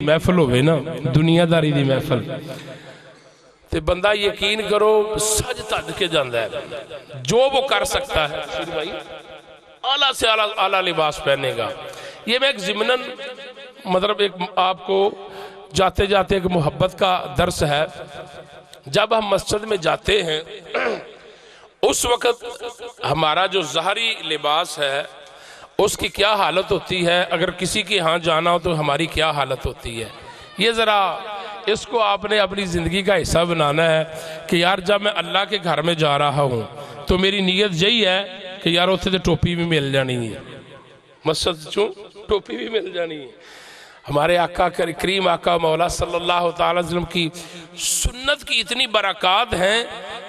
محفل ہوئے نا دنیا داری دی محفل تے بندہ یقین کرو سج تج کے جاندہ ہے جو وہ کر سکتا ہے شیر بھائی اعلیٰ سے اعلیٰ لباس پہنے گا. یہ میں ایک ضمناً مطلب ایک آپ کو جاتے جاتے ایک محبت کا درس ہے. جب ہم مسجد میں جاتے ہیں اس وقت ہمارا جو ظاہری لباس ہے اس کی کیا حالت ہوتی ہے, اگر کسی کے ہاں جانا ہو تو ہماری کیا حالت ہوتی ہے. یہ ذرا اس کو آپ نے اپنی زندگی کا حصہ بنانا ہے کہ یار جب میں اللہ کے گھر میں جا رہا ہوں تو میری نیت یہی ہے کہ یار اتنے تو ٹوپی بھی مل جانی ہے, مسجد چوں ٹوپی بھی مل جانی ہے. ہمارے آقا کریم آقا مولا صلی اللہ تعالی وسلم کی سنت کی اتنی برکات ہیں.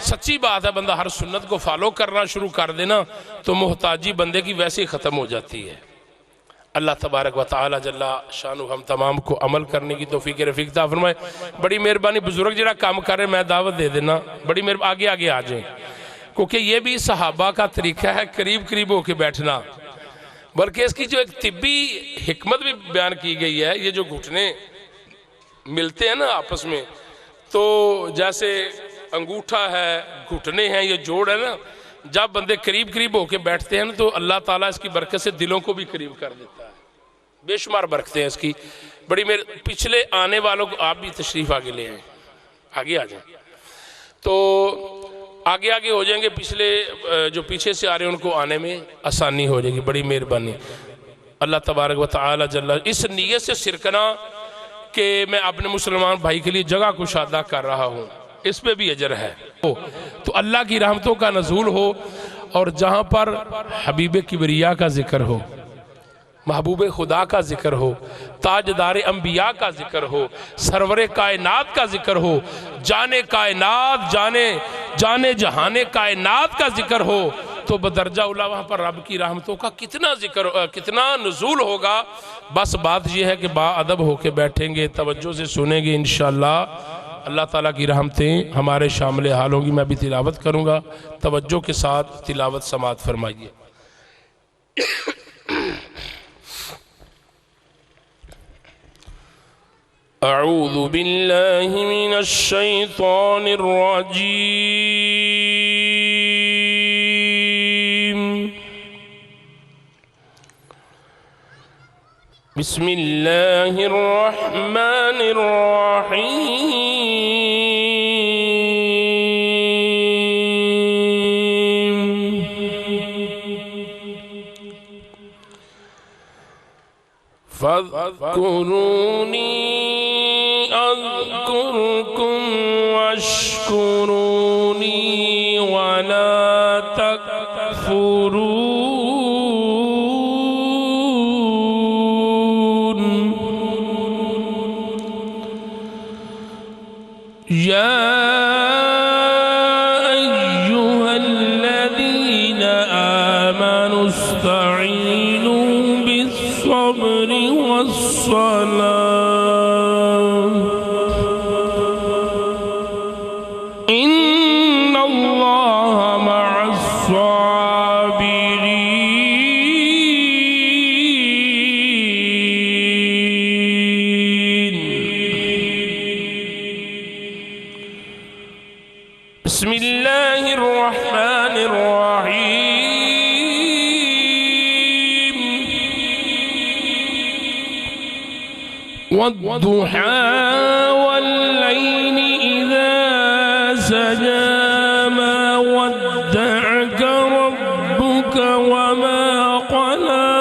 سچی بات ہے, بندہ ہر سنت کو فالو کرنا شروع کر دینا تو محتاجی بندے کی ویسے ہی ختم ہو جاتی ہے. اللہ تبارک و تعالی جل شانہ ہم تمام کو عمل کرنے کی توفیق رفیق عطا فرمائے. بڑی مہربانی بزرگ جڑا کام کر رہے میں دعوت دے دینا, بڑی مہربانی آگے آ جائیں, کیونکہ یہ بھی صحابہ کا طریقہ ہے قریب قریب ہو کے بیٹھنا. بلکہ اس کی جو ایک طبی حکمت بھی بیان کی گئی ہے, یہ جو گھٹنے ملتے ہیں نا آپس میں, تو جیسے انگوٹھا ہے گھٹنے ہیں یہ جوڑ ہے نا, جب بندے قریب قریب ہو کے بیٹھتے ہیں نا تو اللہ تعالیٰ اس کی برکت سے دلوں کو بھی قریب کر دیتا ہے. بے شمار برکتیں ہیں اس کی. بڑی پچھلے آنے والوں کو آپ بھی تشریف آگے لے آئیں, آگے آ جائیں تو آگے آگے ہو جائیں گے. پچھلے جو پیچھے سے آ رہے ہیں ان کو آنے میں آسانی ہو جائے گی. بڑی مہربانی اللہ تبارک و تعالی جل اس نیت سے سرکنا کہ میں اپنے مسلمان بھائی کے لیے جگہ کشادہ کر رہا ہوں, اس پہ بھی اجر ہے. تو اللہ کی رحمتوں کا نزول ہو, اور جہاں پر حبیب کبریا کا ذکر ہو, محبوب خدا کا ذکر ہو, تاجدار انبیاء کا ذکر ہو, سرور کائنات کا ذکر ہو, جانے کائنات جانے جہان کائنات کا ذکر ہو, تو بدرجہ اولا وہاں پر رب کی رحمتوں کا کتنا ذکر کتنا نزول ہوگا. بس بات یہ ہے کہ با ادب ہو کے بیٹھیں گے, توجہ سے سنیں گے, انشاءاللہ اللہ تعالیٰ کی رحمتیں ہمارے شامل حال ہوں گی. میں بھی تلاوت کروں گا, توجہ کے ساتھ تلاوت سماعت فرمائیے. اعوذ باللہ من الشیطان الرجیم, بسم اللہ الرحمن الرحیم. فاذکرونی اذکرکم واشکرونی ولا تکفرون. یا ایہا الذین آمنوا استعینوا بالصبر والصلاة ان اللہ مع الصابرین. بسم اللہ الرحمن الرحیم. والضحى والليل إذا سجى ما ودعك ربك وما قلى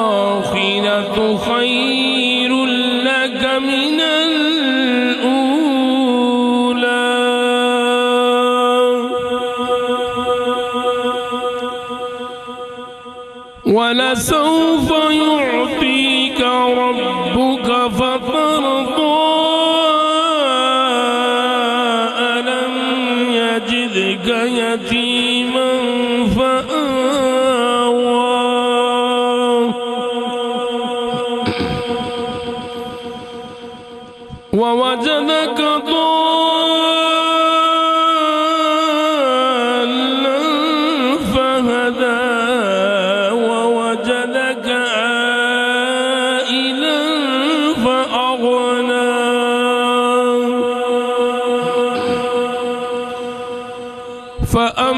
وللآخرة خير لك من الأولى ولسوف يعطيك ربك فترضى ألم يجدك يتيما فآوى ووجدك ضالا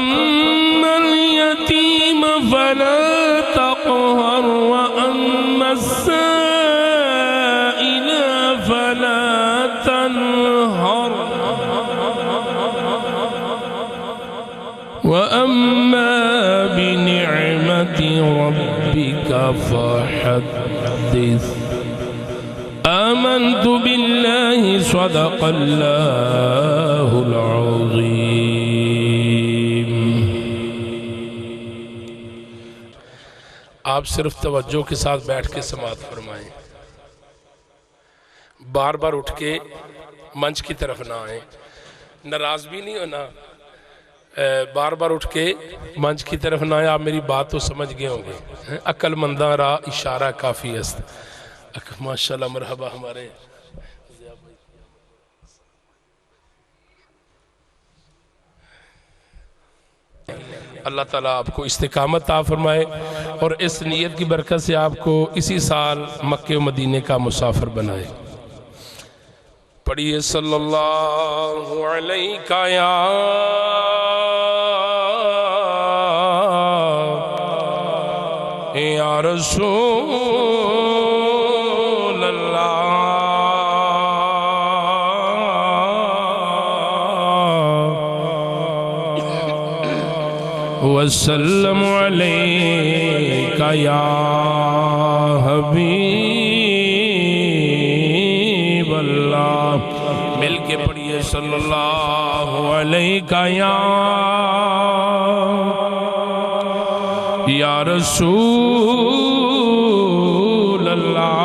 فأما اليتيم فلا تقهر وأما السائل فلا تنهر وأما بنعمة ربك فحدث آمنت بالله صدق الله العظيم. آپ صرف توجہ کے ساتھ بیٹھ کے سماعت فرمائیں، بار بار اٹھ کے منچ کی طرف نہ آئیں، ناراض بھی نہیں ہونا، بار بار اٹھ کے منچ کی طرف نہ آئیں. آپ میری بات تو سمجھ گئے ہوں گے. عقل منداں را اشارہ کافی است. ماشاءاللہ مرحبا. ہمارے اللہ تعالیٰ آپ کو استقامت عطا فرمائے اور اس نیت کی برکت سے آپ کو اسی سال مکہ و مدینے کا مسافر بنائے. پڑھیے صلی اللہ علیہ یا رسول اللہ وسلم علیک یا حبیب اللہ. مل کے پڑھیے صلی اللہ علیہ یا رسول اللہ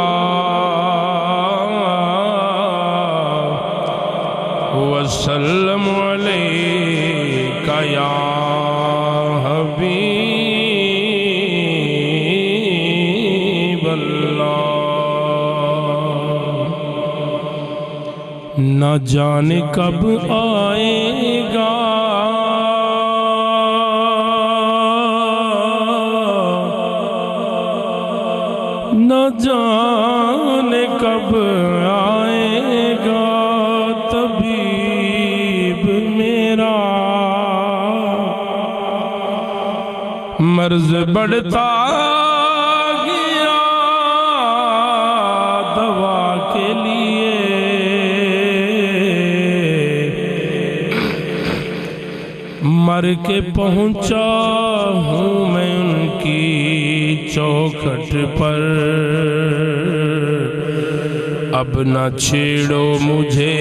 وسلم علیک یا حبیب اللہ. نہ جانے کب آئے گا نہ جانے کب آئے گا طبیب میرا، مرض بڑھتا گیا دوا کے لیے، مر کے پہنچا ہوں میں ان کی چوکھٹ پر. اب نہ چھیڑو مجھے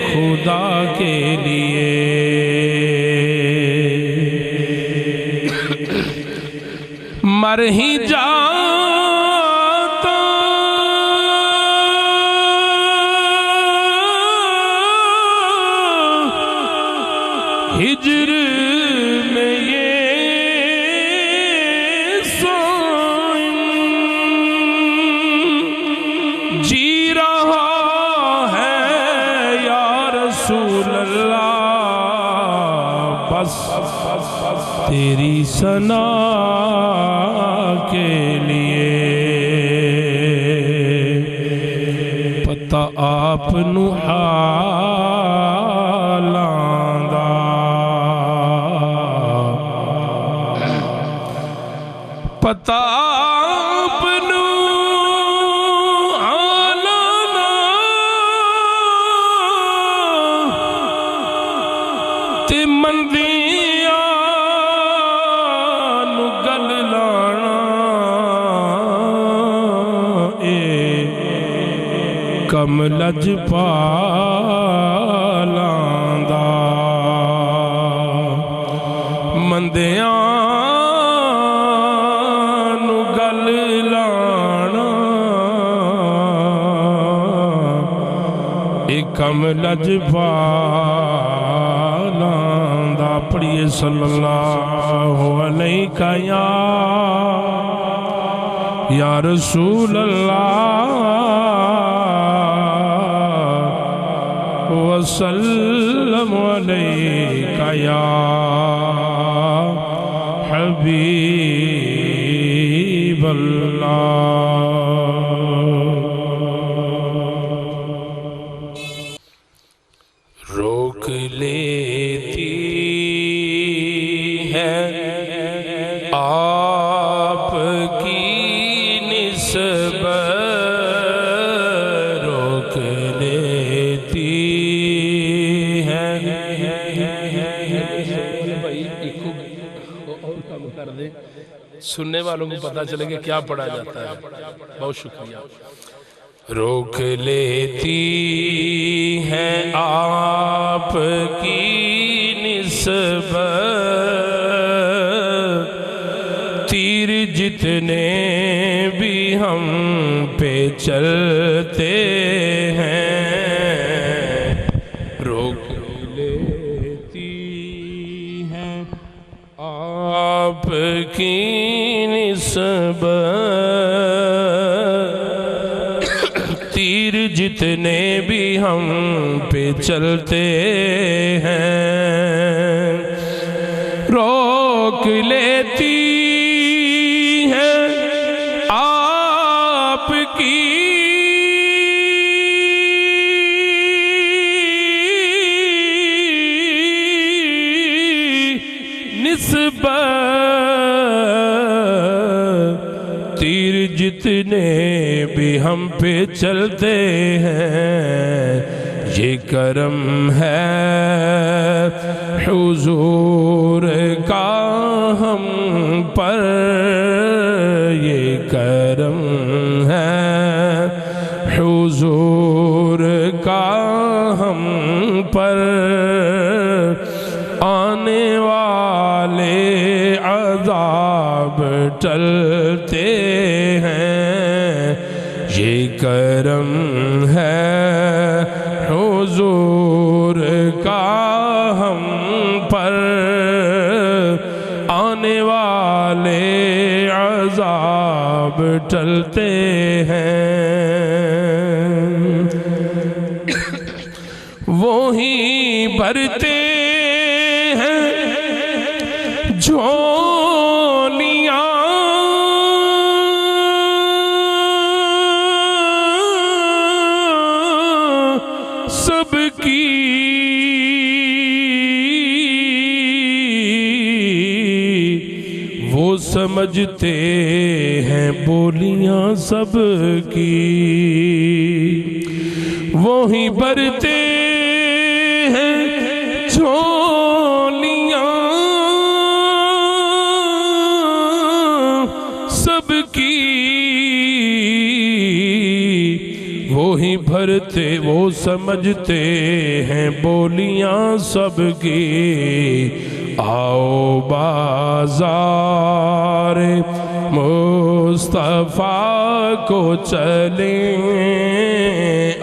خدا کے لیے، مر ہی جاتا ہجر میں یہ سوئن جی رہا ہے یا رسول اللہ، بس تیری ثنا کے لیے. پتہ آپ نو حالاں دا، پتہ آپ نو حالاں دا، تے مندیاں نو گل لانا اے کم لج پالاں دا. مندیاں نو گل لانا اے کم لج پالاں دا. پڑھیے صلی اللہ علیہ یا رسول اللہ وسلم علیک یا حبیب اللہ. روک لیتی ہے آپ کی نسبت روک لیتی ہے۔ بھائی ایک اور کام کر دیں، سننے والوں کو پتا چلے کہ کیا پڑھا جاتا ہے۔ بہت شکریہ۔ روک لیتی ہے آپ کی نسبت تیر جتنے بھی ہم پہ چلتے ہیں، روک لیتی ہے آپ کی نسبت تیر جتنے بھی ہم پہ چلتے ہیں، روک لیتی ہے آپ کی نسبت تیر جتنے بھی ہم پہ چلتے ہیں، یہ کرم ہے حضور کا ہم پر، یہ کرم ہے حضور کا ہم پر، آنے والے عذاب ٹلتے ہیں، یہ کرم ہے حضور کا ہم پر، آنے والے عذاب ٹلتے ہیں۔ وہی بھرتے جھولیاں سب کی، وہ سمجھتے ہیں بولیاں سب کی، وہی بھرتے ہیں جھولیاں سب کی، وہی بھرتے وہ سمجھتے ہیں بولیاں سب کی۔ آؤ بازار مصطفیٰ کو چلیں،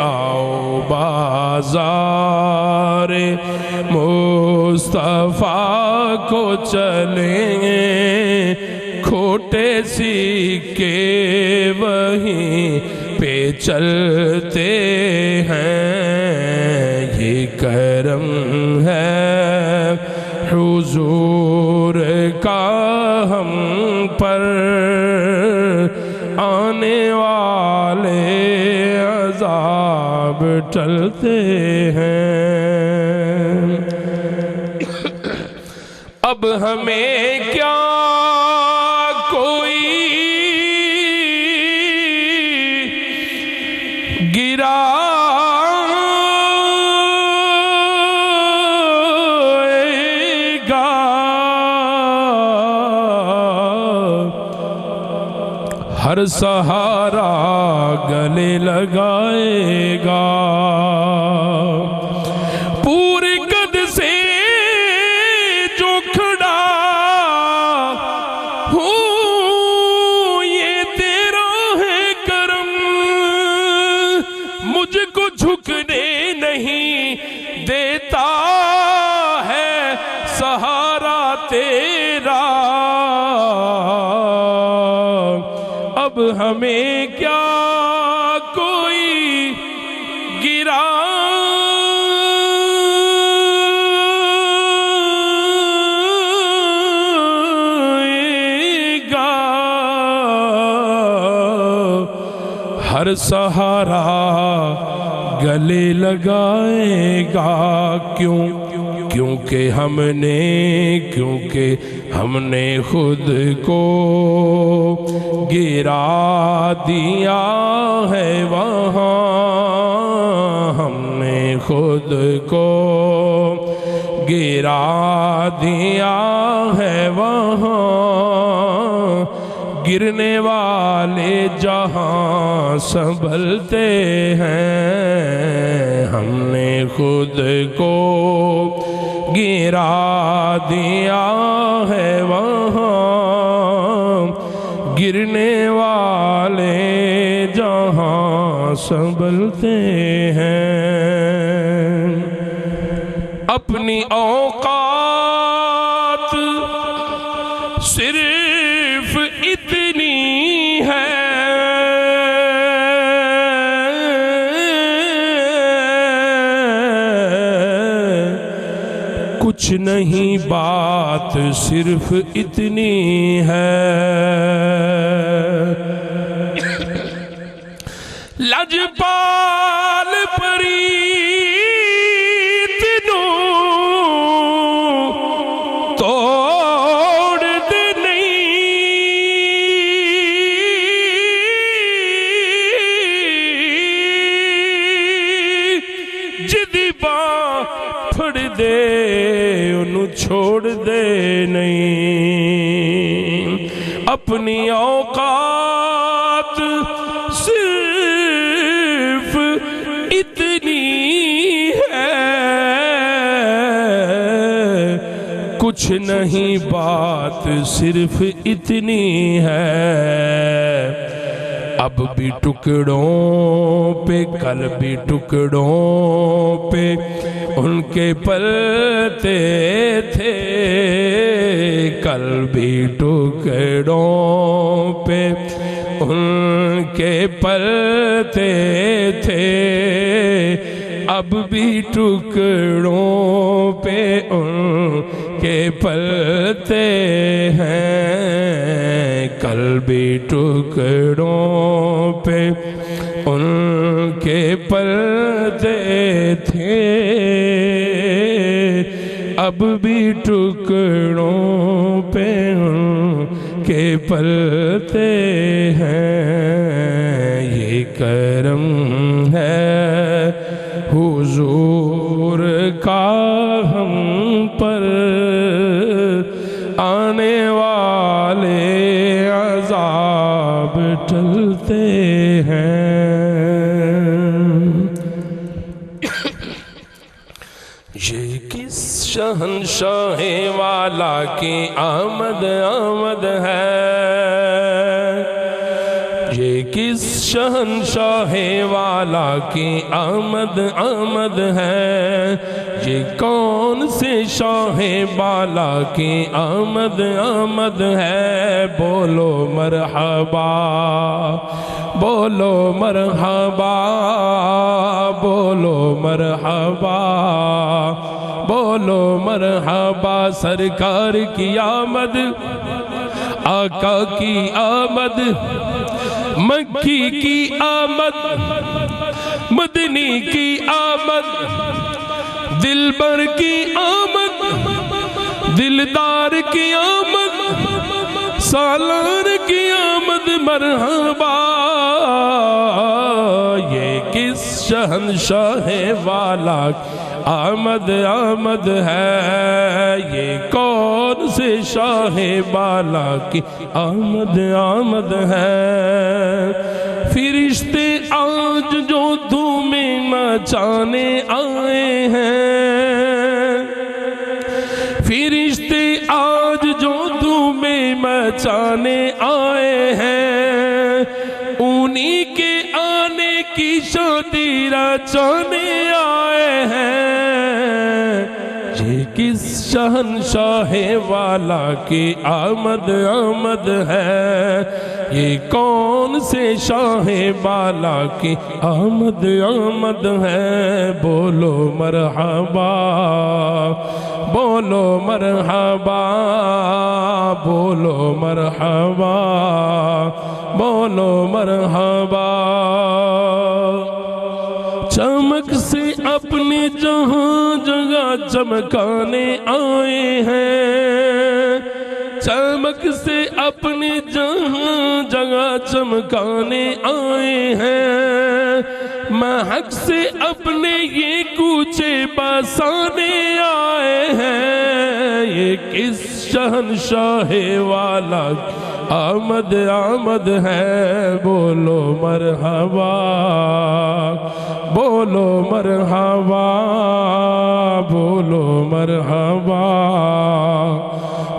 آؤ بازار مصطفیٰ کو چلیں، کھوٹے سکے وہیں پہ چلتے ہیں، یہ کرم ہے حضور کا ہم پر، آنے والے عذاب ٹلتے ہیں۔ اب ہمیں کیا کوئی گرا ہر سہارا گلے لگائے گا، پورے قد سے جو کھڑا ہوں یہ تیرا ہے کرم، مجھ کو جھکنے نہیں دیتا ہے سہارا تیرا، اب ہمیں کیا کوئی گرا گا، ہر سہارا گلے لگائے گا، کیوں کیونکہ ہم نے خود کو گرا دیا ہے وہاں، ہم نے خود کو گرا دیا ہے وہاں، گرنے والے جہاں سنبھلتے ہیں، ہم نے خود کو گرا دیا ہے وہاں، گرنے والے جہاں سنبھلتے ہیں۔ اپنی اوقات صرف اتنی ہے، کچھ نہیں بات صرف اتنی ہے، لجپال پریت نو توڑ دے نہیں، جدی باں پھڑ دے انہوں چھوڑ دے نہیں، اپنی اوقات صرف اتنی ہے، کچھ نہیں بات صرف اتنی ہے، اب بھی ٹکڑوں پہ کل بھی ٹکڑوں پہ ان کے پلتے تھے، کل بھی ٹکڑوں پہ ان کے پلتے تھے، اب بھی ٹکڑوں پہ ان کے پلتے ہیں، کل بھی ٹکڑوں پہ ان کے پلتے تھے، اب بھی ٹکڑوں پہ ان کے پلتے ہیں، یہ کرم ہے حضور کا ہم پر، آنے والے عذاب ٹلتے ہیں۔ یہ کس شہنشاہ والا کی آمد آمد ہے، یہ کس شہنشاہ والا کی آمد آمد ہے، یہ کون سے شاہ بالا کی آمد آمد ہے، بولو مرحبا بولو مرحبا بولو مرحبا بولو مرحبا، سرکار کی آمد، آقا کی آمد، مکی کی آمد، مدنی کی آمد، دلبر کی آمد، دلدار کی آمد، سالار کی آمد، مرحبا، یہ کس شہنشاہ والا آمد آمد ہے، یہ کون سے شاہ بالا کی آمد آمد ہے، فرشتے آج جو دھومیں مچانے آئے ہیں، فرشتے آج جو دھومیں مچانے آئے ہیں، انہی کے آنے کی شادی رچانے آئے ہیں، یہ کس شہنشاہ والا کی آمد آمد ہے، یہ کون سے شاہ بالا کی آمد آمد ہے، بولو مرحبا بولو مرحبا بولو مرحبا بولو مرحبا، چمک سے اپنی جہاں جگہ چمکانے آئے ہیں، چمک سے اپنی جہاں جگہ چمکانے آئے ہیں، مہک سے اپنے یہ کوچے بسانے آئے ہیں، یہ کس شہنشاہ والا آمد آمد ہے، بولو مرحبا بولو مرحبا بولو مرحبا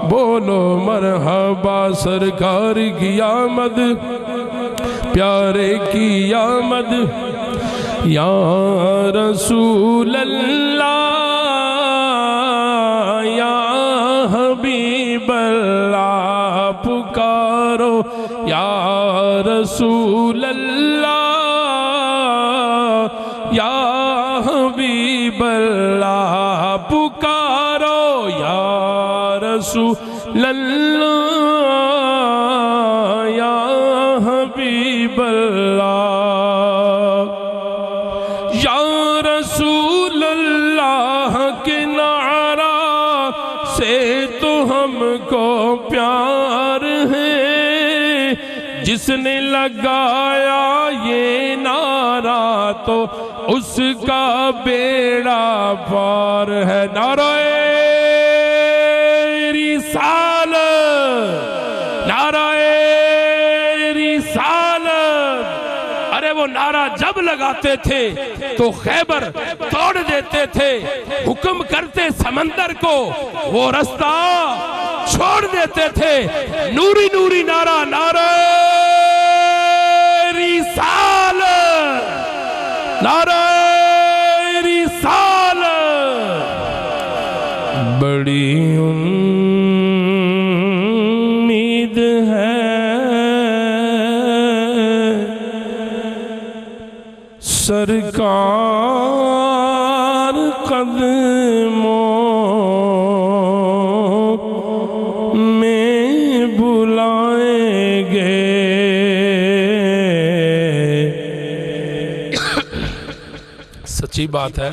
بولو مرحبا، سرکار کی آمد پیارے کی آمد، یا رسول اللہ یا حبیب اللہ پکارو، یا رسول اللہ یا حبیب اللہ پکارو، یا رسول اللہ یا حبیب اللہ، یا رسول اللہ کے نعرہ سے تو ہم کو پیار ہے، جس نے لگایا یہ نعرہ تو اس کا بیڑا پار ہے، نعرہ رسالت، نعرہ رسالت۔ ارے وہ نعرہ جب لگاتے تھے تو خیبر توڑ دیتے تھے، حکم کرتے سمندر کو وہ رستہ چھوڑ دیتے تھے، نوری نوری نعرہ، نعرہ رسالت، نعرہ رسالت۔ بڑی امید ہے سرکار قدموں میں بلائیں گے، سچی بات ہے۔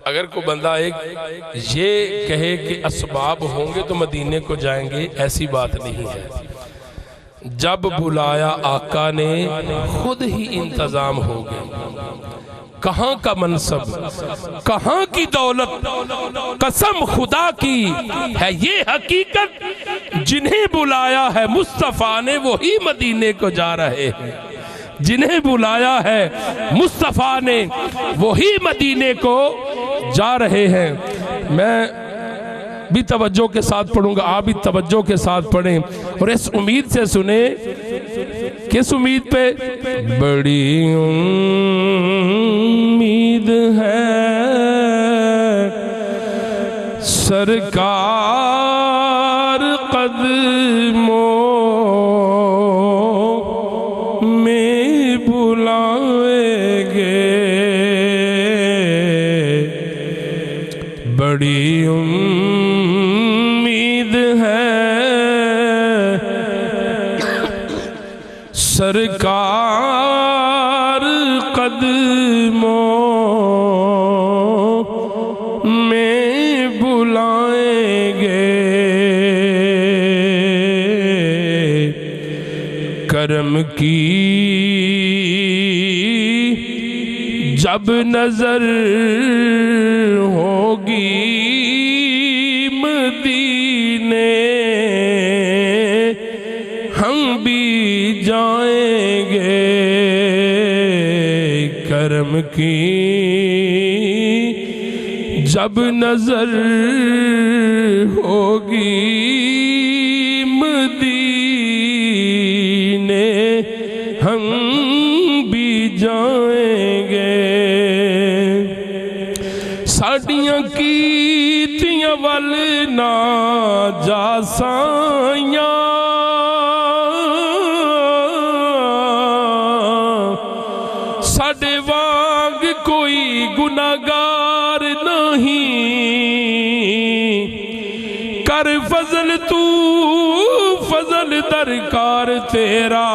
اگر کوئی بندہ ایک یہ کہے کہ اسباب ہوں گے تو مدینے کو جائیں گے، ایسی بات نہیں ہے۔ جب بلایا آقا نے خود ہی انتظام ہو گئے، کہاں کا منصب، کہاں کی دولت، قسم خدا کی ہے یہ حقیقت، جنہیں بلایا ہے مصطفیٰ نے وہی مدینے کو جا رہے ہیں، جنہیں بلایا ہے مصطفیٰ نے وہی مدینے کو جا رہے ہیں۔ میں بھی توجہ کے ساتھ پڑھوں گا، آپ بھی توجہ کے ساتھ پڑھیں اور اس امید سے سنیں۔ کس امید پہ؟ بڑی امید ہے سرکار قدموں میں بلائیں گے، بڑی امید ہے سرکار قدموں میں بلائیں گے، کرم کی جب نظر ہوگی مدینے ہم بھی جائیں گے، کرم کی جب نظر ہوگی مدینے ہم بھی جائیں گے، ساڑیاں کیتیاں ول نہ جا سائیاں، ساڑے وانگ کوئی گناہگار نہیں، کر فضل تو فضل درکار تیرا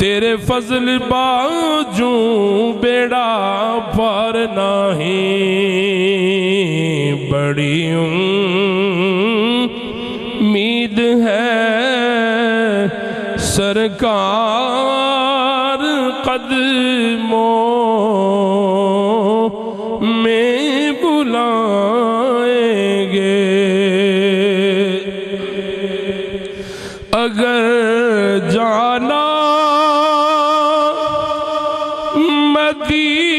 تیرے فضل باجوں بیڑا پار نہیں، بڑی امید ہے سرکار قدموں میں بلائیں گے، اگر جانا مدینے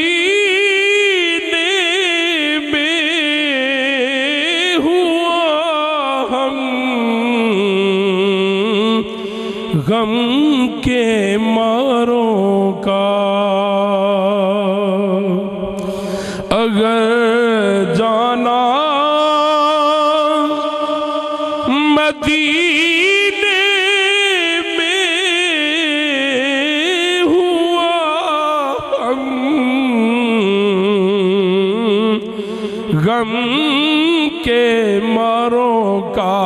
میں ہوا ہم غم کے ماروں کا، اگر جانا مدینے میں ہوا ہم غم کے ماروں کا،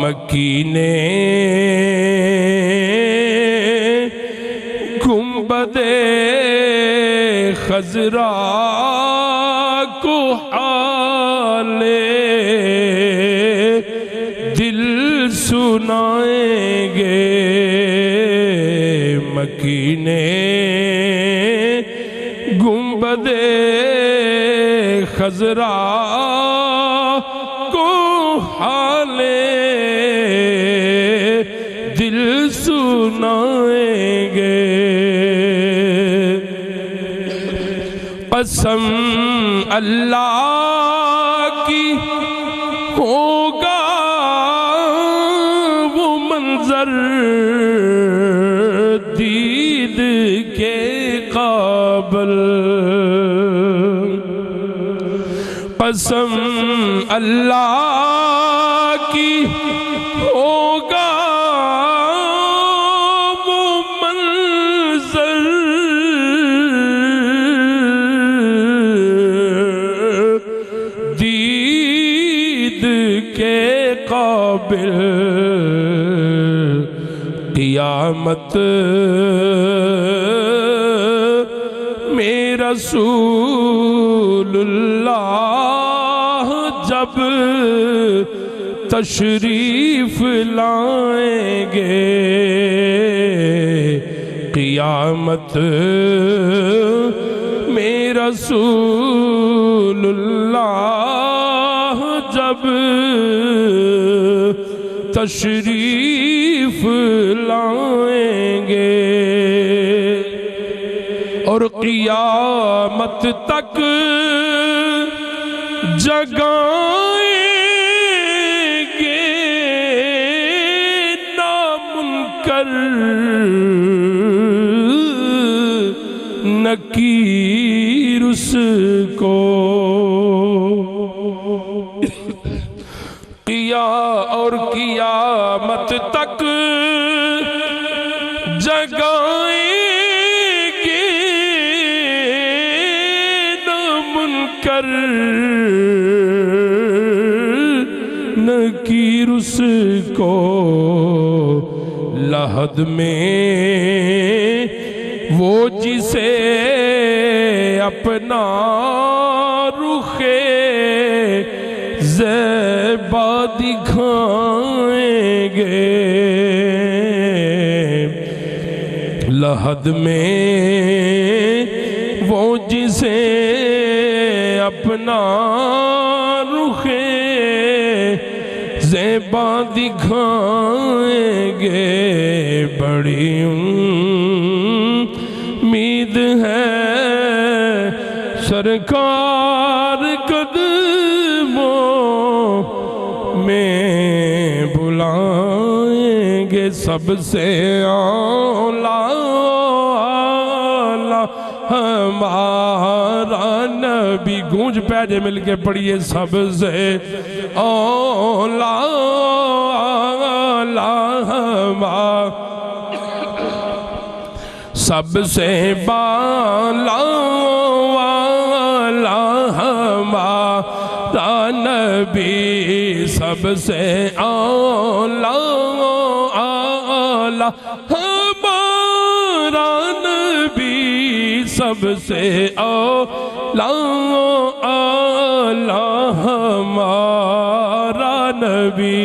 مکی نے گنبد خضرا کو حال دل سنائیں گے، مکی نے گنبد خضرا کو حال دل سنائیں گے، قسم اللہ کی ہوگا وہ منظر دید کے قابل، قسم اللہ کی ہوگا وہ منظر دید کے قابل، قیامت میں رسول اللہ جب تشریف لائیں گے، قیامت میں رسول اللہ جب تشریف لائیں گے، اور قیامت تک جگائیں گے نامنکر نکیر اس کو، اور قیامت تک جگائیں گے نامنکر نکیر اس کو، لحد میں وہ جسے اپنا رخ زیبا دکھائیں گے، لحد میں وہ جسے اپنا رخ زیبا دکھائیں گے، بڑی امید ہے سرکار قدموں میں بلائیں گے، سب سے اعلیٰ ہمارا نبی، گونج پیجے مل کے پڑھئے، سب سے اعلیٰ ہمارا، سب سے بالا والا ہمارا نبی، سب سے اعلیٰ سب سے اعلیٰ ہمارا نبی،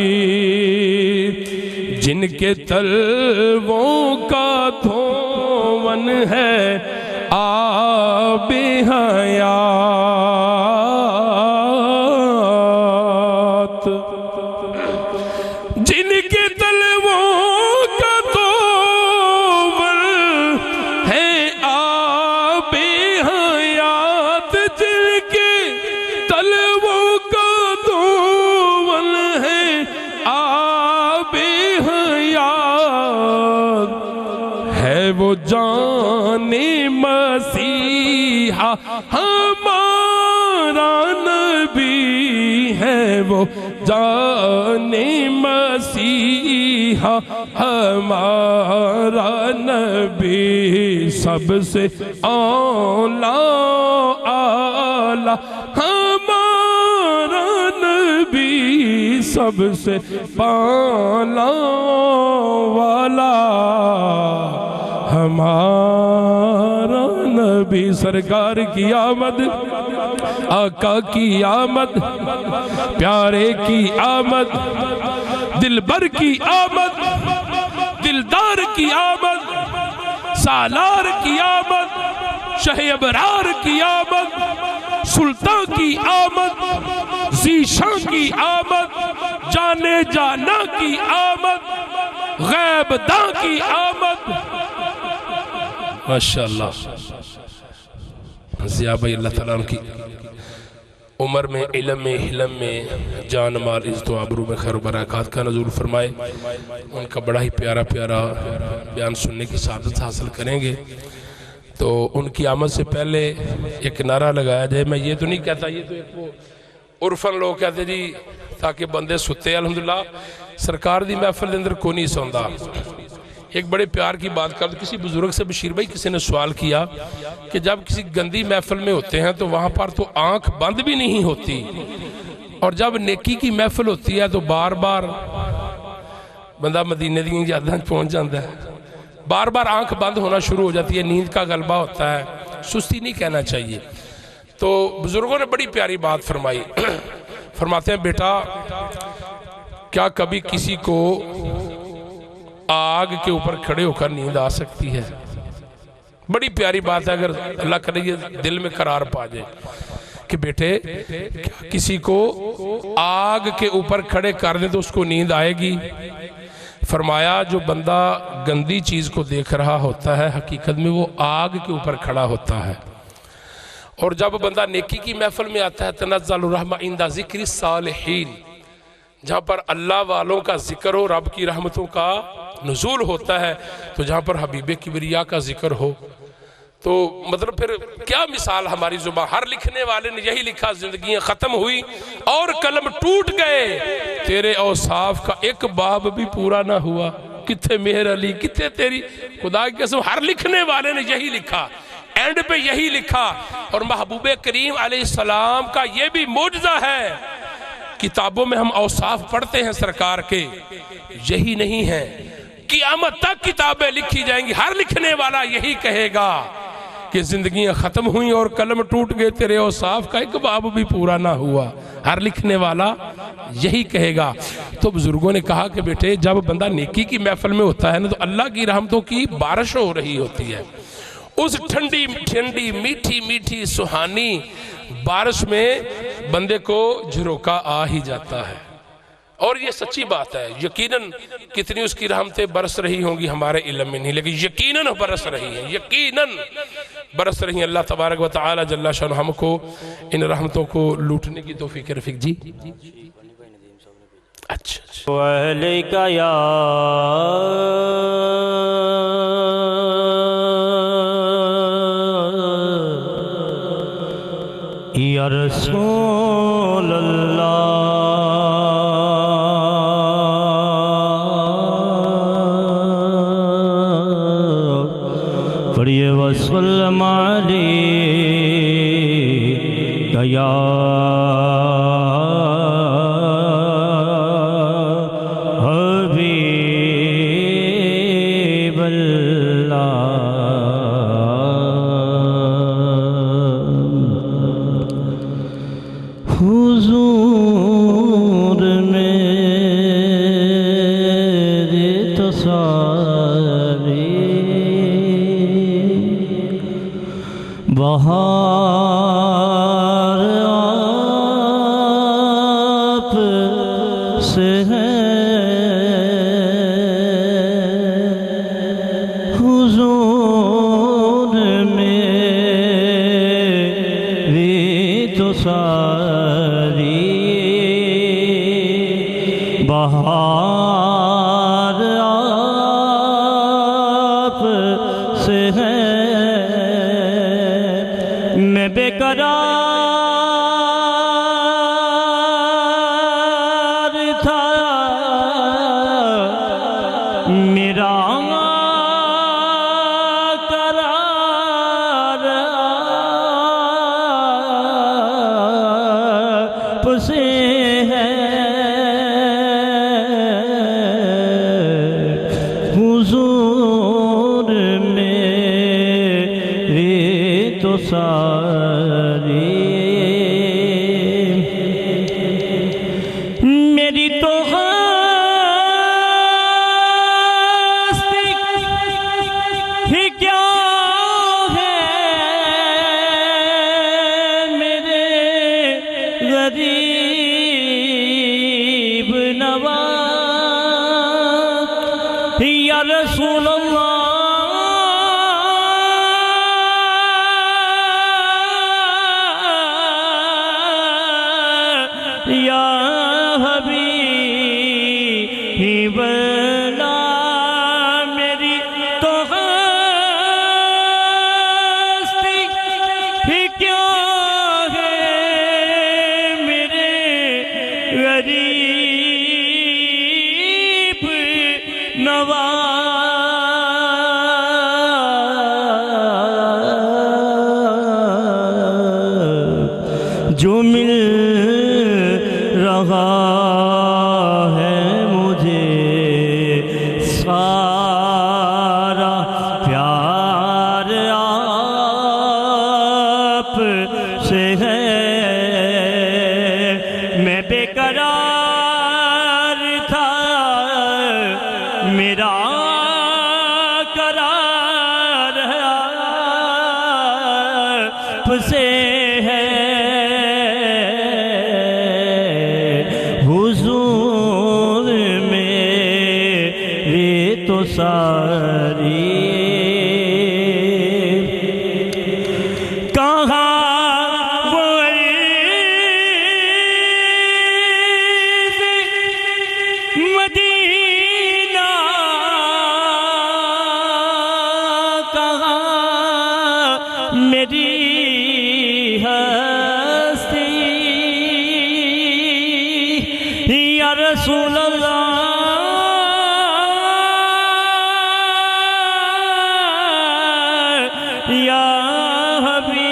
جن کے تلووں کا دھون ہے آب حیات، جن کے تلووں کا دھون ہے آب حیات، جن کے تلووں کا دھون ہے آب حیات، ہے وہ جان مسیحا ہمارا نبی، ہے وہ جان مسیحا ہمارا نبی، سب سے اعلیٰ ہمارا نبی، سب سے بالا والا ہمارا نبی۔ سرکار کی آمد، آقا کی آمد، پیارے کی آمد، دلبر کی آمد، دلدار کی آمد، سالار کی آمد، شہ ابرار کی آمد، سلطان کی آمد، ذیشان کی آمد، جانے جانا کی آمد، غیب داں کی آمد۔ ماشاءاللہ ضیاء بھائی اللہ تعالیٰ ان کی عمر میں، علم میں، حلم میں، جان مال عزت و آبرو میں خیر و برکات کا نزول فرمائے۔ ان کا بڑا ہی پیارا پیارا بیان سننے کی سعادت حاصل کریں گے۔ تو ان کی آمد سے پہلے ایک نعرہ لگایا جائے۔ میں یہ تو نہیں کہتا، یہ تو ایک وہ عرفاً لوگ کہتے جی تاکہ بندے ستے، الحمدللہ سرکار دی محفل اندر کو نہیں سوندا۔ ایک بڑے پیار کی بات کر، کسی بزرگ سے بشیر بھائی کسی نے سوال کیا کہ جب کسی گندی محفل میں ہوتے ہیں تو وہاں پر تو آنکھ بند بھی نہیں ہوتی، اور جب نیکی کی محفل ہوتی ہے تو بار بار بندہ مدینے دی یاداں پہنچ جاتا ہے، بار بار آنکھ بند ہونا شروع ہو جاتی ہے، نیند کا غلبہ ہوتا ہے، سستی نہیں کہنا چاہیے۔ تو بزرگوں نے بڑی پیاری بات فرمائی، فرماتے ہیں بیٹا کیا کبھی کسی کو آگ کے اوپر کھڑے ہو کر نیند آ سکتی ہے؟ بڑی پیاری بات ہے، اگر اللہ کرے یہ دل میں قرار پا جائے کہ بیٹے کسی کو آگ کے اوپر کھڑے کر دیں تو اس کو نیند آئے گی؟ فرمایا جو بندہ گندی چیز کو دیکھ رہا ہوتا ہے حقیقت میں وہ آگ کے اوپر کھڑا ہوتا ہے، اور جب بندہ نیکی کی محفل میں آتا ہے تنزل الرحمہ عند ذکر الصالحین، جہاں پر اللہ والوں کا ذکر ہو، رب کی رحمتوں کا نزول ہوتا ہے، تو جہاں پر حبیب کبریا کا ذکر ہو، تو مطلب پھر کیا مثال ہماری زبان، ہر لکھنے والے نے یہی لکھا زندگیاں ختم ہوئی اور قلم ٹوٹ گئے، تیرے اوصاف کا ایک باب بھی پورا نہ ہوا، کتھے مہر علی کتھے تیری، خدا کی قسم ہر لکھنے والے نے یہی لکھا، اینڈ پہ یہی لکھا۔ اور محبوب کریم علیہ السلام کا یہ بھی معجزہ ہے، کتابوں میں ہم اوصاف پڑھتے ہیں سرکار کے، یہی نہیں ہے، قیامت تک کتابیں لکھی جائیں گی، ہر لکھنے والا یہی کہے گا کہ زندگیاں ختم ہوئیں اور قلم ٹوٹ گئے، تیرے اوصاف کا ایک باب بھی پورا نہ ہوا، ہر لکھنے والا یہی کہے گا۔ تو بزرگوں نے کہا کہ بیٹے جب بندہ نیکی کی محفل میں ہوتا ہے نا تو اللہ کی رحمتوں کی بارش ہو رہی ہوتی ہے، اس ٹھنڈی ٹھنڈی میٹھی میٹھی سہانی بارش میں بندے کو جھروکا آ ہی جاتا ہے، اور یہ سچی بات ہے۔ یقیناً کتنی اس کی رحمتیں برس رہی ہوں گی ہمارے علم میں نہیں، لیکن یقیناً برس رہی ہیں، یقیناً برس رہی ہیں۔ اللہ تبارک و تعالی جل شانہ ہم کو ان رحمتوں کو لوٹنے کی توفیق رفیق جی۔ اچھا وعلیک یا رسول اللہ، پڑھیے وسلم علیک یا حبیب اللہ۔ حضور میرے تو ساری بہار آپ سے ہے حضور میری تو ساری بہار آپ سے ہے میں بے قرار تھا میرا قرار آپ سے ہے حضور میری تو ساری میری تو ہستی ہی کیا ہے میرے غریب نواز یا رسول اللہ یا حبیب اللہ میری تو ہستی ہی کیا ہے میرے غریب نواز جو مل رہا ہے مجھے سارا پیار آپ سے ہے میں بے قرار تھا میرا قرار آپ سے ہے حضور میری تو ساری کہاں وہ عزیز مدینہ کہاں میری ہستی یا رسول اللہ یا حبیب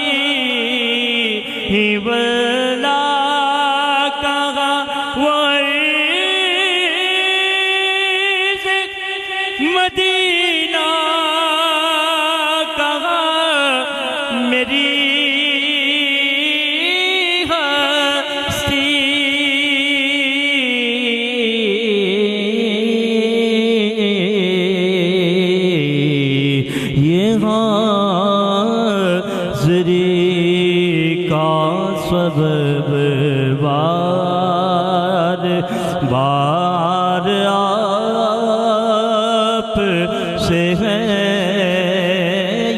اللہ کہاں وہ عزت مدینہ کہاں میری حاضری کا سبب بار بار آپ سے ہے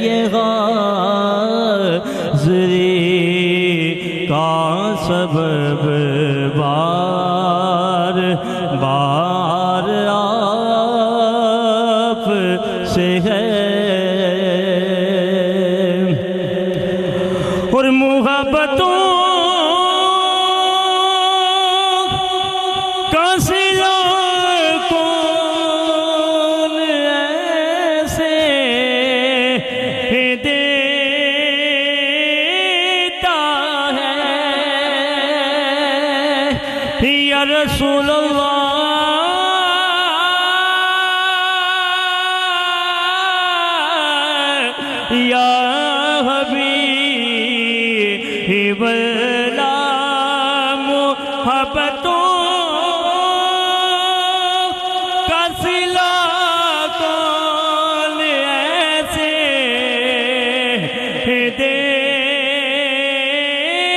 یہ حاضری کا سبب بار بار آپ سے ہے اور محبتوں کا صلہ کون ایسے دیتا ہے یا رسول اللہ یا حبیب اللہ محبتوں کا صلہ کون ایسے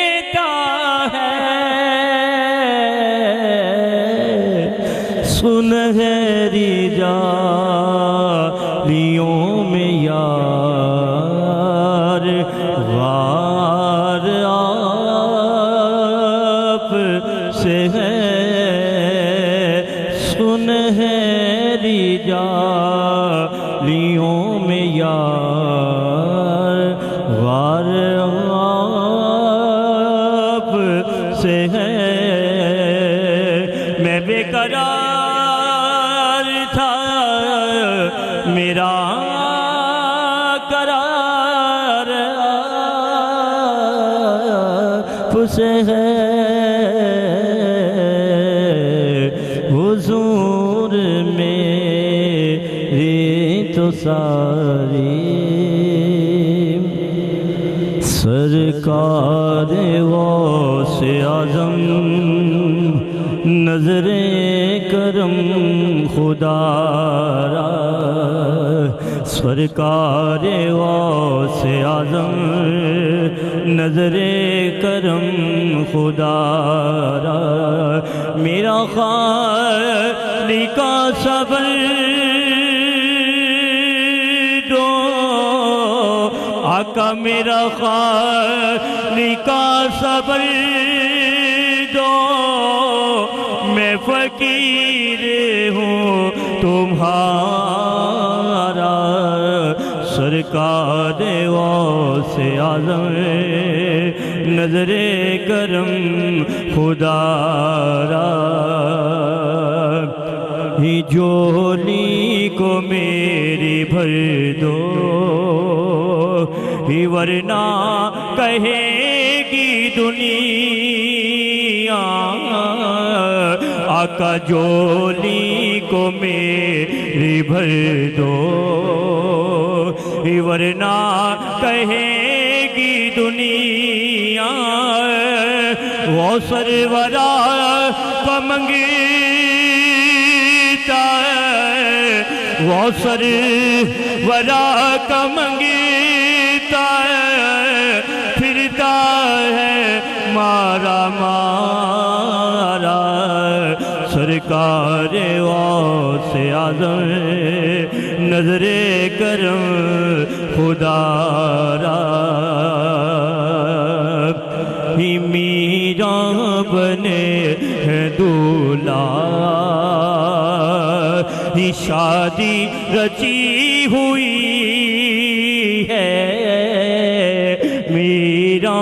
دیتا ہے سنہری جالیوں میں یار غار آپ سے ہے سنہری جالیوں میں یار غار آپ سے ہے میں بے قرار تھا میرا قرار آپ سے ہے حضور میری تو ساری سرکار غوث اعظم نظر کرم خدا را سرکار غوث اعظم نظر کرم خدا را میرا خالق کا صبر دو آقا میرا خالق کا صبر دو میں فقیر ہوں تمہارا سرکار غوث اعظم نظر کرم خدا را ہی جولی کو میری بھر دو ہی ورنہ کہے گی دنیا آقا جولی کو میری بھر دو ہی ورنہ کہے گی دنیا وہ سرورا کا منگیتا ہے وہ سرورا کا منگیتا ہے پھرتا ہے مارا مارا سرکار غوث اعظم نظر کرم خدا را ہی میرا بنے ہے دولہا ہی شادی رچی ہوئی ہے میرا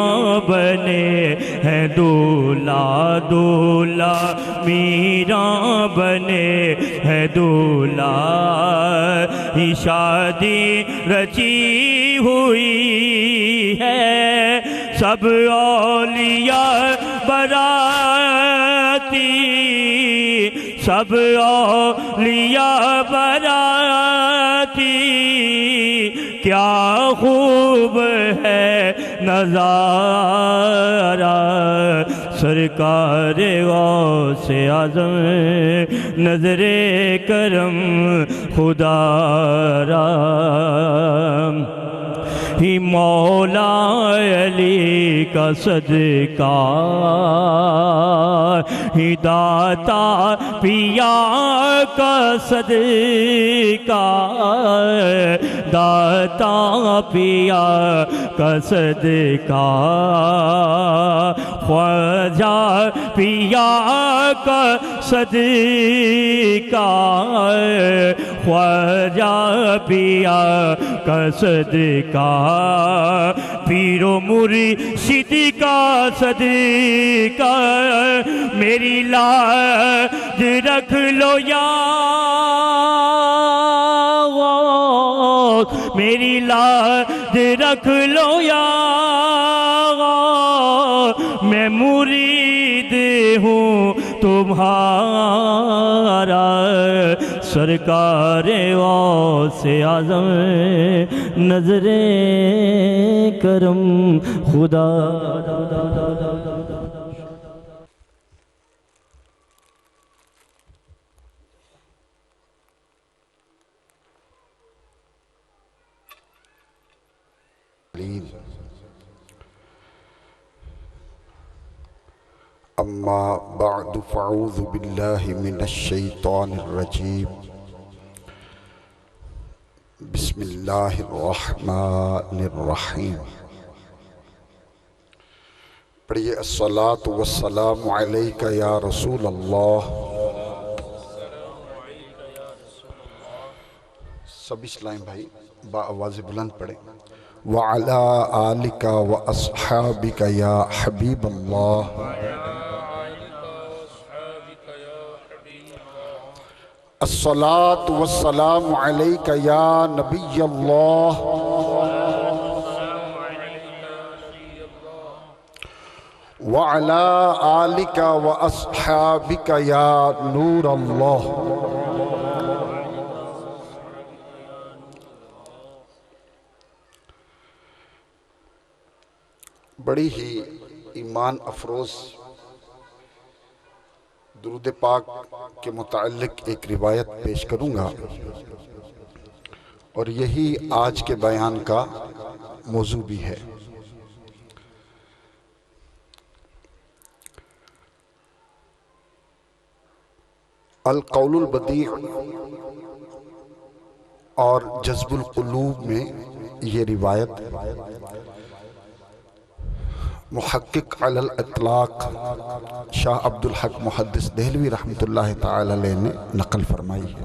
بنے ہے دولہا دولہا میرا بنے ہے دولہا ہی شادی رچی ہوئی ہے سب اولیاء براتی سب اولیاء براتی کیا خوب ہے نظارہ سرکار غوث اعظم نظر کرم خدا را ہی مولا علی کا صدقہ ہی داتا پیا کا صدقہ داتا پیا کا صدقہ خواجہ پیا کا صدقہ خواجہ پیا کا صدقہ پیر و مرشد کا صدقہ میری لاج رکھ لو یا غوث میری لاج رکھ لو یا غوث میں مرید ہوں تمہارا سرکار غوث اعظم نظر کرم خدا اما بعد فاعوذ باللہ من الشیطان الرجیم بسم اللہ الرحمن الرحیم۔ پڑھیے الصلاۃ والسلام علیک یا رسول اللہ۔ سب اسلام بھائی با آواز بلند پڑھیں۔ وعلی آلک واصحابک یا حبیب اللہ۔ الصلاۃ والسلام علیک یا نبی اللہ۔ وعلی آلک واصحابک یا نور اللہ۔ بڑی ہی ایمان افروز درود پاک کے متعلق ایک روایت پیش کروں گا، اور یہی آج کے بیان کا موضوع بھی ہے۔ القول البدیع اور جذب القلوب میں یہ روایت محقق علی الاطلاق شاہ عبدالحق محدث دہلوی رحمۃ اللہ تعالی علیہ نے نقل فرمائی ہے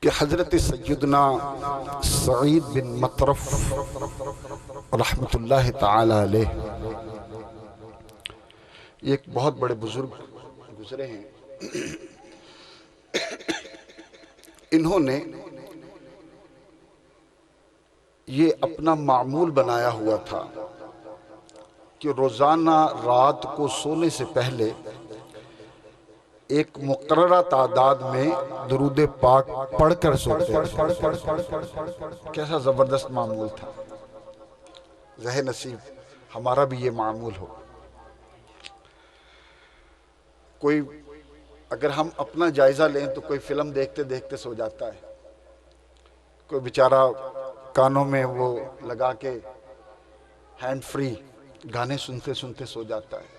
کہ حضرت سیدنا سعید بن مطرف رحمۃ اللہ تعالی علیہ، یہ ایک بہت بڑے بزرگ گزرے ہیں۔ انہوں نے یہ اپنا معمول بنایا ہوا تھا کہ روزانہ رات کو سونے سے پہلے ایک مقررہ تعداد میں درود پاک پڑھ کر سوتے ہیں۔ کیسا زبردست معمول تھا، ذہ نصیب ہمارا بھی یہ معمول ہو۔ کوئی اگر ہم اپنا جائزہ لیں تو کوئی فلم دیکھتے دیکھتے سو جاتا ہے، کوئی بیچارہ کانوں میں وہ لگا کے ہینڈ فری گانے سنتے سنتے سو جاتا ہے،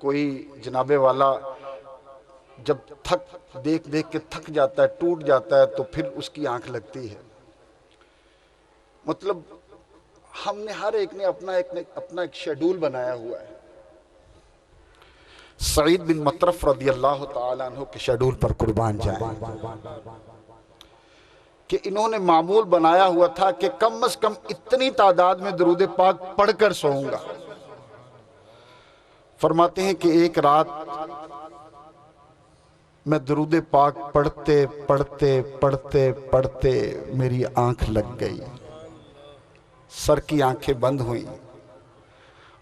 کوئی جنابے والا جب دیکھ دیکھ کے تھک جاتا ہے، ٹوٹ جاتا ہے، تو پھر اس کی آنکھ لگتی ہے۔ مطلب ہم نے ہر ایک نے اپنا ایک شیڈول بنایا ہوا ہے۔ سعید بن مطرف رضی اللہ تعالیٰ عنہ کے شیڈول پر قربان جائیں کہ انہوں نے معمول بنایا ہوا تھا کہ کم از کم اتنی تعداد میں درود پاک پڑھ کر سوؤں گا۔ فرماتے ہیں کہ ایک رات میں درود پاک پڑھتے پڑھتے پڑھتے پڑھتے میری آنکھ لگ گئی، سر کی آنکھیں بند ہوئیں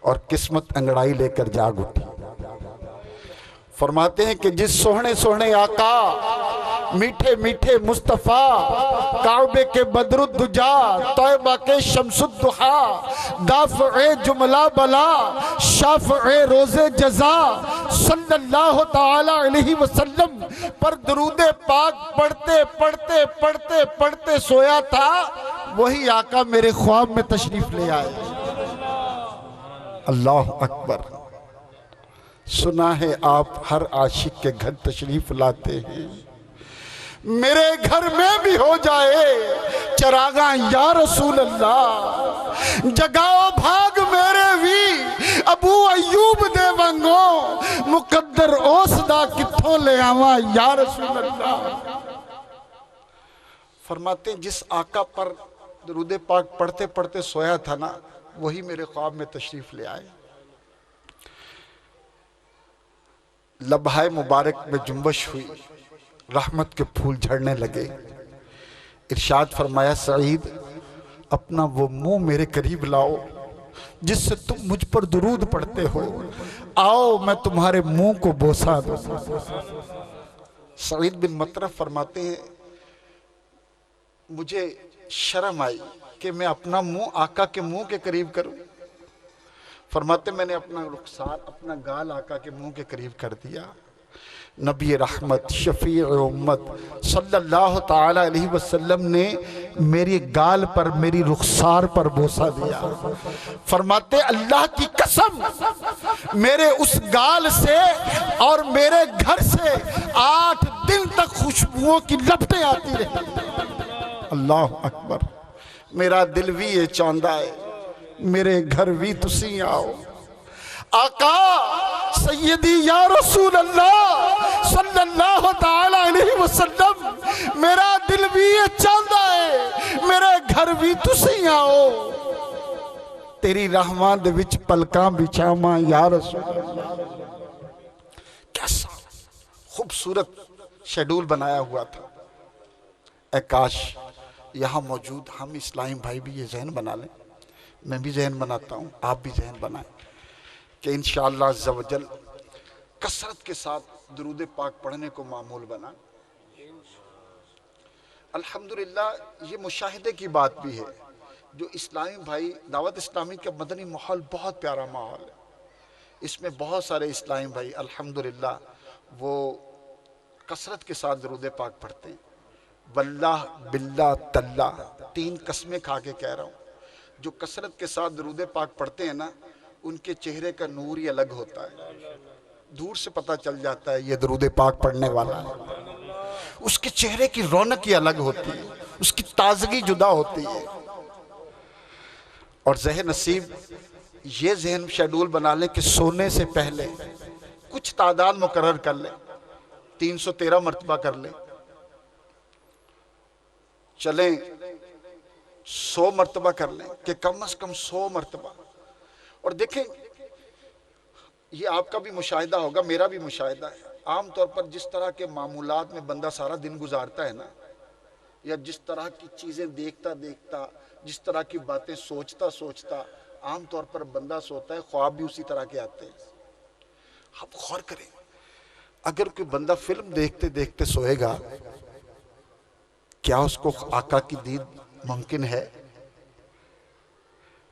اور قسمت انگڑائی لے کر جاگ اٹھی۔ فرماتے ہیں کہ جس سوہنے سوہنے آقا، میٹھے میٹھے مصطفیٰ، کعبے کے بدر الدجا، طیبہ کے شمس الضحا، دافع جملہ بلا، شافع روز جزا، صلی اللہ تعالی علیہ وسلم پر درود پاک پڑھتے پڑھتے پڑھتے پڑھتے سویا تھا، وہی آقا میرے خواب میں تشریف لے آئے۔ اللہ اکبر۔ سنا ہے آپ ہر عاشق کے گھر تشریف لاتے ہیں، میرے گھر میں بھی ہو جائے چراغاں یا رسول اللہ، جگاؤ بھاگ میرے وی ابو ایوب دے ونگو، مقدر اوس دا کتھوں لے آواں یا رسول اللہ۔ فرماتے ہیں جس آقا پر درود پاک پڑھتے پڑھتے سویا تھا نا، وہی میرے خواب میں تشریف لے آئے۔ لبہائے مبارک میں جنبش ہوئی، رحمت کے پھول جھڑنے لگے۔ ارشاد فرمایا سعید، اپنا وہ منہ میرے قریب لاؤ جس سے تم مجھ پر درود پڑھتے ہو، آؤ میں تمہارے منہ کو بوسا دوں۔ سعید بن مطرف فرماتے ہیں مجھے شرم آئی کہ میں اپنا منہ آقا کے منہ کے قریب کروں۔ فرماتے میں نے اپنا رخسار، اپنا گال آقا کے منہ کے قریب کر دیا۔ نبی رحمت شفیع امت صلی اللہ تعالی علیہ وسلم نے میری گال پر میری رخسار پر بوسہ دیا. فرماتے اللہ کی قسم میرے اس گال سے اور میرے گھر سے 8 دن تک خوشبوؤں کی لپٹیں آتی رہی. اللہ اکبر. میرا دل بھی یہ چاہتا ہے میرے گھر بھی تسی آؤ. آقا سیدی یا رسول اللہ صلی اللہ تعالی علیہ وسلم میرا دل بھی یہ چاہتا ہے میرے گھر بھی تسی آؤ. تیری رحمان دے وچ پلکاں بچھاواں یا رسول اللہ. کیسا خوبصورت شیڈول بنایا ہوا تھا. اے کاش یہاں موجود ہم اسلام بھائی بھی یہ ذہن بنا لیں. میں بھی ذہن بناتا ہوں, آپ بھی ذہن بنائیں کہ انشاءاللہ عز و جل کثرت کے ساتھ درود پاک پڑھنے کو معمول بنا. الحمدللہ یہ مشاہدے کی بات بھی ہے. جو اسلامی بھائی دعوت اسلامی کا مدنی ماحول بہت پیارا ماحول ہے. اس میں بہت سارے اسلامی بھائی الحمدللہ وہ کثرت کے ساتھ درود پاک پڑھتے ہیں. واللہ باللہ تاللہ 3 قسمیں کھا کے کہہ رہا ہوں, جو کثرت کے ساتھ درود پاک پڑھتے ہیں نا ان کے چہرے کا نور ہی الگ ہوتا ہے. دور سے پتہ چل جاتا ہے یہ درود پاک پڑھنے والا ہے. اس کے چہرے کی رونق ہی الگ ہوتی ہے, اس کی تازگی جدا ہوتی ہے. اور ذہن نصیب یہ ذہن شیڈول بنا لیں کہ سونے سے پہلے کچھ تعداد مقرر کر لیں. 313 مرتبہ کر لیں, چلیں 100 مرتبہ کر لیں کہ کم از کم 100 مرتبہ. اور دیکھیں یہ آپ کا بھی مشاہدہ ہوگا, میرا بھی مشاہدہ ہے. عام طور پر جس طرح کے معمولات میں بندہ سارا دن گزارتا ہے نا, یا جس طرح کی چیزیں دیکھتا دیکھتا, جس طرح کی باتیں سوچتا سوچتا عام طور پر بندہ سوتا ہے, خواب بھی اسی طرح کے آتے ہیں. آپ غور کریں, اگر کوئی بندہ فلم دیکھتے دیکھتے سوئے گا, کیا اس کو آقا کی دید ممکن ہے؟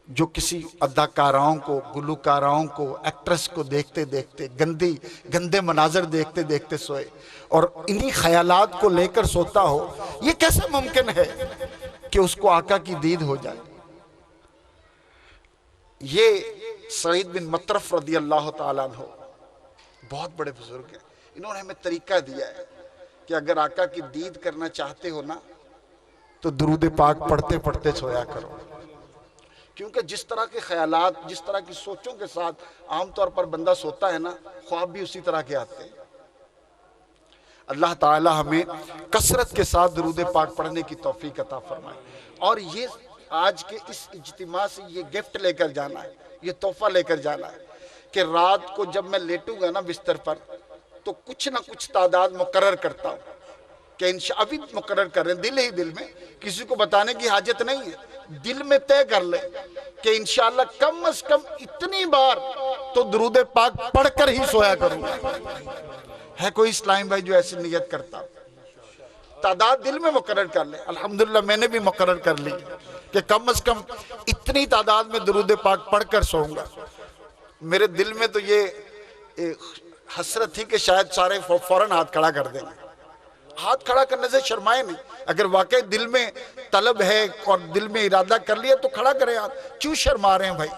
جو کسی اداکاراؤں کو, گلوکاراؤں کو, ایکٹریس کو دیکھتے دیکھتے گندے مناظر دیکھتے دیکھتے سوئے اور انہی خیالات کو لے کر سوتا ہو, یہ کیسے ممکن ہے کہ اس کو آقا کی دید ہو جائے؟ یہ سعید بن مطرف رضی اللہ تعالیٰ عنہ بہت بڑے بزرگ ہیں. انہوں نے ہمیں طریقہ دیا ہے کہ اگر آقا کی دید کرنا چاہتے ہو نا تو درود پاک پڑھتے پڑھتے سویا کرو. کیونکہ جس طرح کے خیالات, جس طرح کی سوچوں کے ساتھ عام طور پر بندہ سوتا ہے نا, خواب بھی اسی طرح کے آتے ہیں. اللہ تعالی ہمیں کثرت کے ساتھ درود پاک پڑھنے کی توفیق عطا فرمائے. اور یہ آج کے اس اجتماع سے یہ گفٹ لے کر جانا ہے, یہ تحفہ لے کر جانا ہے کہ رات کو جب میں لیٹوں گا نا بستر پر تو کچھ نہ کچھ تعداد مقرر کرتا ہوں کہ ابھی مقرر کر رہے ہیں دل ہی دل میں, کسی کو بتانے کی حاجت نہیں ہے. دل میں طے کر لے کہ انشاءاللہ کم از کم اتنی بار تو درود پاک پڑھ کر ہی سویا کروں گا. ہے کوئی اسلام بھائی جو ایسی نیت کرتا؟ تعداد دل میں مقرر کر لے. الحمدللہ میں نے بھی مقرر کر لی کہ کم از کم اتنی تعداد میں درود پاک پڑھ کر سوؤں گا. میرے دل میں تو یہ حسرت تھی کہ شاید سارے فوراً ہاتھ کھڑا کر دیں گے. ہاتھ کھڑا کرنے سے شرمائے نہیں. اگر واقعی دل میں طلب ہے اور دل میں ارادہ کر لیا تو کھڑا کریں ہاتھ. کیوں شرما رہے ہیں بھائی؟